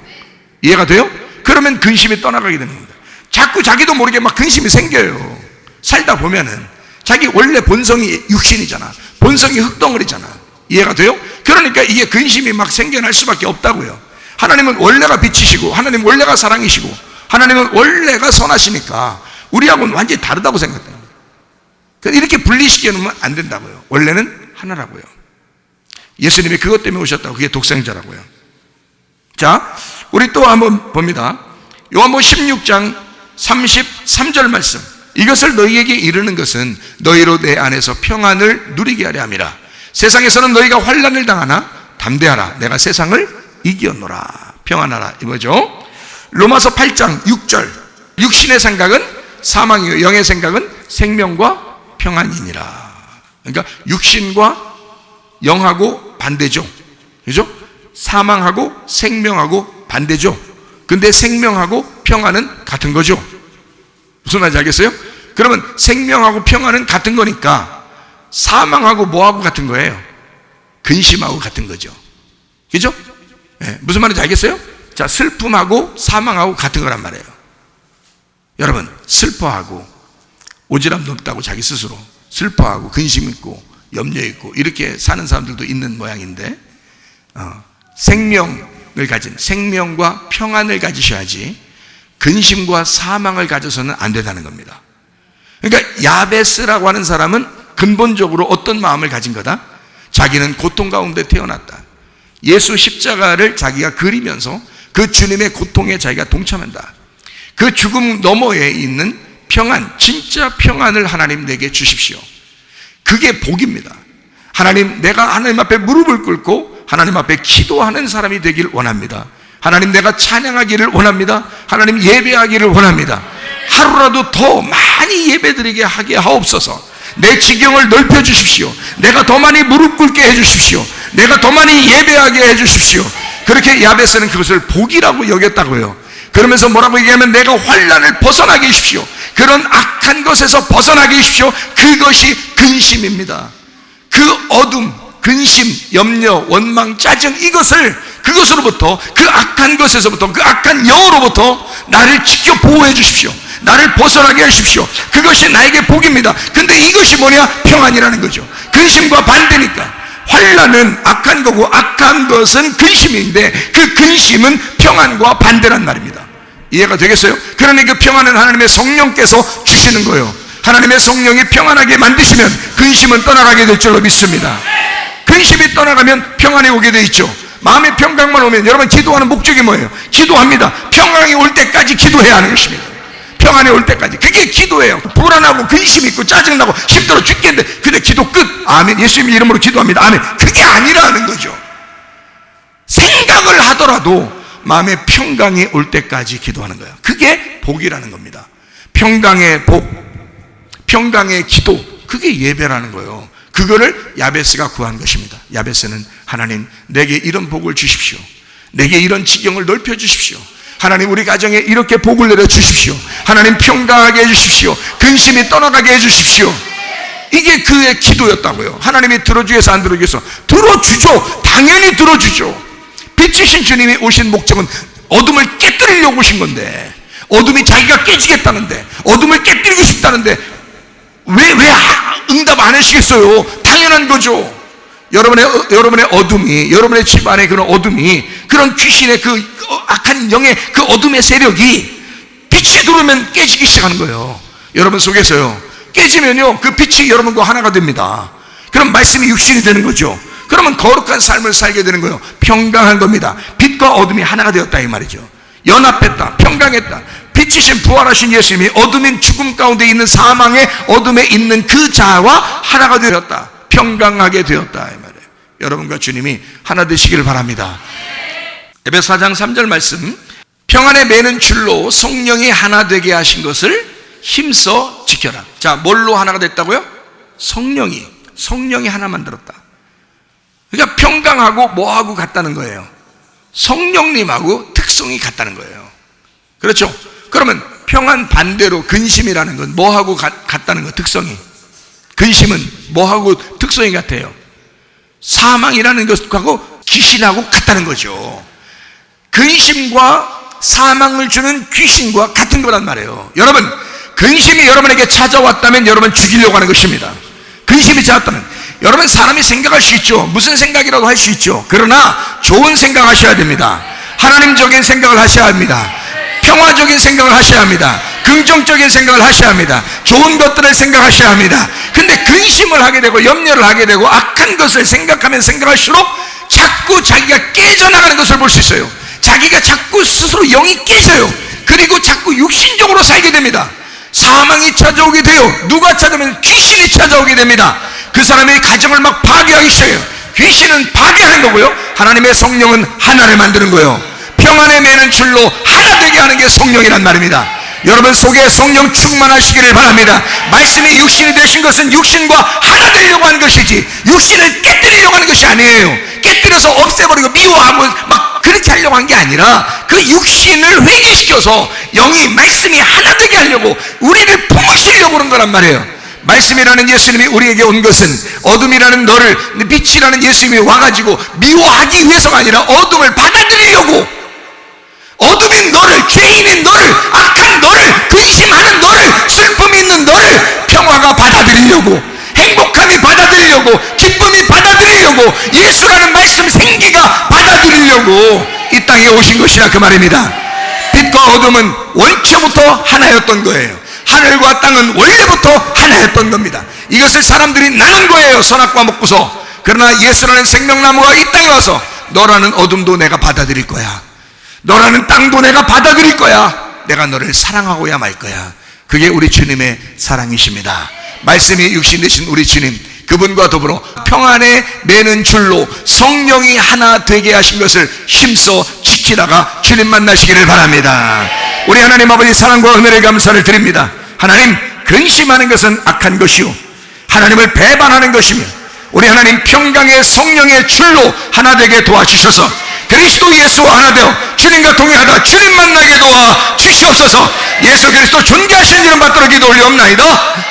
Speaker 1: 이해가 돼요? 그러면 근심이 떠나가게 되는 겁니다. 자꾸 자기도 모르게 막 근심이 생겨요. 살다 보면은 자기 원래 본성이 육신이잖아. 본성이 흙덩어리잖아. 이해가 돼요? 그러니까 이게 근심이 막 생겨날 수밖에 없다고요. 하나님은 원래가 빛이시고 하나님은 원래가 사랑이시고 하나님은 원래가 선하시니까 우리하고는 완전히 다르다고 생각해요. 이렇게 분리시켜 놓으면 안 된다고요. 원래는 하나라고요. 예수님이 그것 때문에 오셨다고. 그게 독생자라고요. 자, 우리 또 한번 봅니다. 요한복음 16장 33절 말씀. 이것을 너희에게 이르는 것은 너희로 내 안에서 평안을 누리게 하려 함이라. 세상에서는 너희가 환난을 당하나 담대하라. 내가 세상을 이겼노라. 평안하라. 이거죠. 로마서 8장 6절. 육신의 생각은 사망이요 영의 생각은 생명과 평안이니라. 그러니까 육신과 영하고 반대죠. 그죠? 사망하고 생명하고 반대죠. 근데 생명하고 평안은 같은 거죠. 무슨 말인지 알겠어요? 그러면 생명하고 평안은 같은 거니까 사망하고 뭐하고 같은 거예요? 근심하고 같은 거죠. 그죠? 네, 무슨 말인지 알겠어요? 자, 슬픔하고 사망하고 같은 거란 말이에요. 여러분, 슬퍼하고 오지랖 넓다고 자기 스스로 슬퍼하고 근심 있고 염려 있고 이렇게 사는 사람들도 있는 모양인데 생명을 가진 생명과 평안을 가지셔야지 근심과 사망을 가져서는 안 된다는 겁니다. 그러니까 야베스라고 하는 사람은 근본적으로 어떤 마음을 가진 거다? 자기는 고통 가운데 태어났다. 예수 십자가를 자기가 그리면서 그 주님의 고통에 자기가 동참한다. 그 죽음 너머에 있는 평안, 진짜 평안을 하나님 내게 주십시오. 그게 복입니다. 하나님, 내가 하나님 앞에 무릎을 꿇고 하나님 앞에 기도하는 사람이 되길 원합니다. 하나님, 내가 찬양하기를 원합니다. 하나님, 예배하기를 원합니다. 하루라도 더 많이 예배드리게 하게 하옵소서. 내 지경을 넓혀 주십시오. 내가 더 많이 무릎 꿇게 해 주십시오. 내가 더 많이 예배하게 해 주십시오. 그렇게 야베스는 그것을 복이라고 여겼다고요. 그러면서 뭐라고 얘기하면 내가 환난을 벗어나게 해주십시오. 그런 악한 것에서 벗어나게 해주십시오. 그것이 근심입니다. 그 어둠, 근심, 염려, 원망, 짜증, 그것으로부터, 그 악한 것에서부터, 그 악한 영으로부터 나를 지켜 보호해 주십시오. 나를 벗어나게 해주십시오. 그것이 나에게 복입니다. 근데 이것이 뭐냐? 평안이라는 거죠. 근심과 반대니까. 환난은 악한 거고 악한 것은 근심인데 그 근심은 평안과 반대란 말입니다. 이해가 되겠어요? 그러니 그 평안은 하나님의 성령께서 주시는 거예요. 하나님의 성령이 평안하게 만드시면 근심은 떠나가게 될 줄로 믿습니다. 근심이 떠나가면 평안이 오게 돼 있죠. 마음의 평강만 오면 여러분 기도하는 목적이 뭐예요? 기도합니다. 평안이 올 때까지 기도해야 하는 것입니다. 평안이 올 때까지. 그게 기도예요. 불안하고 근심 있고 짜증나고 힘들어 죽겠는데 근데 기도 끝. 아멘. 예수님 이름으로 기도합니다. 아멘. 그게 아니라는 거죠. 생각을 하더라도 마음의 평강이 올 때까지 기도하는 거예요. 그게 복이라는 겁니다. 평강의 복, 평강의 기도, 그게 예배라는 거예요. 그거를 야베스가 구한 것입니다. 야베스는 하나님 내게 이런 복을 주십시오. 내게 이런 지경을 넓혀 주십시오. 하나님 우리 가정에 이렇게 복을 내려 주십시오. 하나님 평강하게 해 주십시오. 근심이 떠나가게 해 주십시오. 이게 그의 기도였다고요. 하나님이 들어주겠어 안 들어주겠어? 들어주죠. 당연히 들어주죠. 빛이신 주님이 오신 목적은 어둠을 깨뜨리려고 오신 건데, 어둠이 자기가 깨지겠다는데, 어둠을 깨뜨리고 싶다는데 왜 응답 안 하시겠어요? 당연한 거죠. 여러분의 어둠이, 여러분의 집안의 그런 어둠이, 그런 귀신의 그 악한 영의 그 어둠의 세력이 빛이 들어오면 깨지기 시작하는 거예요. 여러분 속에서요. 깨지면요, 그 빛이 여러분과 하나가 됩니다. 그럼 말씀이 육신이 되는 거죠. 그러면 거룩한 삶을 살게 되는 거예요. 평강한 겁니다. 빛과 어둠이 하나가 되었다 이 말이죠. 연합했다, 평강했다. 빛이신 부활하신 예수님이 어둠인 죽음 가운데 있는 사망의 어둠에 있는 그 자와 하나가 되었다, 평강하게 되었다 이 말이에요. 여러분과 주님이 하나 되시기를 바랍니다. 에베소 4장 3절 말씀, 평안에 매는 줄로 성령이 하나 되게 하신 것을 힘써 지켜라. 자, 뭘로 하나가 됐다고요? 성령이 하나 만들었다. 그러니까 평강하고 뭐하고 같다는 거예요? 성령님하고 특성이 같다는 거예요. 그렇죠? 그러면 평안 반대로 근심이라는 건 뭐하고 같다는 거예요? 특성이. 근심은 뭐하고 특성이 같아요? 사망이라는 것하고 귀신하고 같다는 거죠. 근심과 사망을 주는 귀신과 같은 거란 말이에요. 여러분, 근심이 여러분에게 찾아왔다면 여러분 죽이려고 하는 것입니다. 근심이 찾아왔다면 여러분, 사람이 생각할 수 있죠. 무슨 생각이라도 할 수 있죠. 그러나 좋은 생각 하셔야 됩니다. 하나님적인 생각을 하셔야 합니다. 평화적인 생각을 하셔야 합니다. 긍정적인 생각을 하셔야 합니다. 좋은 것들을 생각하셔야 합니다. 근데 근심을 하게 되고 염려를 하게 되고 악한 것을 생각하면 생각할수록 자꾸 자기가 깨져나가는 것을 볼 수 있어요. 자기가 자꾸 스스로 영이 깨져요. 그리고 자꾸 육신적으로 살게 됩니다. 사망이 찾아오게 돼요. 누가 찾아오면 귀신이 찾아오게 됩니다. 그 사람의 가정을 막 파괴하기 시작해요. 귀신은 파괴하는 거고요, 하나님의 성령은 하나를 만드는 거예요. 평안에 매는 줄로 하나 되게 하는 게 성령이란 말입니다. 여러분 속에 성령 충만하시기를 바랍니다. 말씀이 육신이 되신 것은 육신과 하나 되려고 하는 것이지 육신을 깨뜨리려고 하는 것이 아니에요. 깨뜨려서 없애버리고 미워하고 막 그렇게 하려고 한 게 아니라 그 육신을 회개시켜서 영이 말씀이 하나 되게 하려고 우리를 품으시려고 그런 거란 말이에요. 말씀이라는 예수님이 우리에게 온 것은 어둠이라는 너를, 빛이라는 예수님이 와가지고 미워하기 위해서가 아니라 어둠을 받아들이려고, 어둠인 너를, 죄인인 너를, 악한 너를, 근심하는 너를, 슬픔이 있는 너를 평화가 받아들이려고, 행복함이 받아들이려고, 기쁨이 받아들이려고, 예수라는 말씀 생기가 받아들이려고 이 땅에 오신 것이라 그 말입니다. 빛과 어둠은 원초부터 하나였던 거예요. 하늘과 땅은 원래부터 하나였던 겁니다. 이것을 사람들이 나눈 거예요, 선악과 먹고서. 그러나 예수라는 생명나무가 이 땅에 와서 너라는 어둠도 내가 받아들일 거야, 너라는 땅도 내가 받아들일 거야, 내가 너를 사랑하고야 말 거야. 그게 우리 주님의 사랑이십니다. 말씀이 육신 되신 우리 주님, 그분과 더불어 평안에 매는 줄로 성령이 하나 되게 하신 것을 힘써 지키다가 주님 만나시기를 바랍니다. 우리 하나님 아버지 사랑과 은혜를 감사를 드립니다. 하나님, 근심하는 것은 악한 것이요 하나님을 배반하는 것이며, 우리 하나님 평강의 성령의 줄로 하나 되게 도와주셔서 그리스도 예수와 하나 되어 주님과 동행하다 주님 만나게 도와 주시옵소서. 예수 그리스도 존귀하신 이름 받들어 기도 올리옵나이다.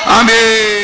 Speaker 1: 아멘.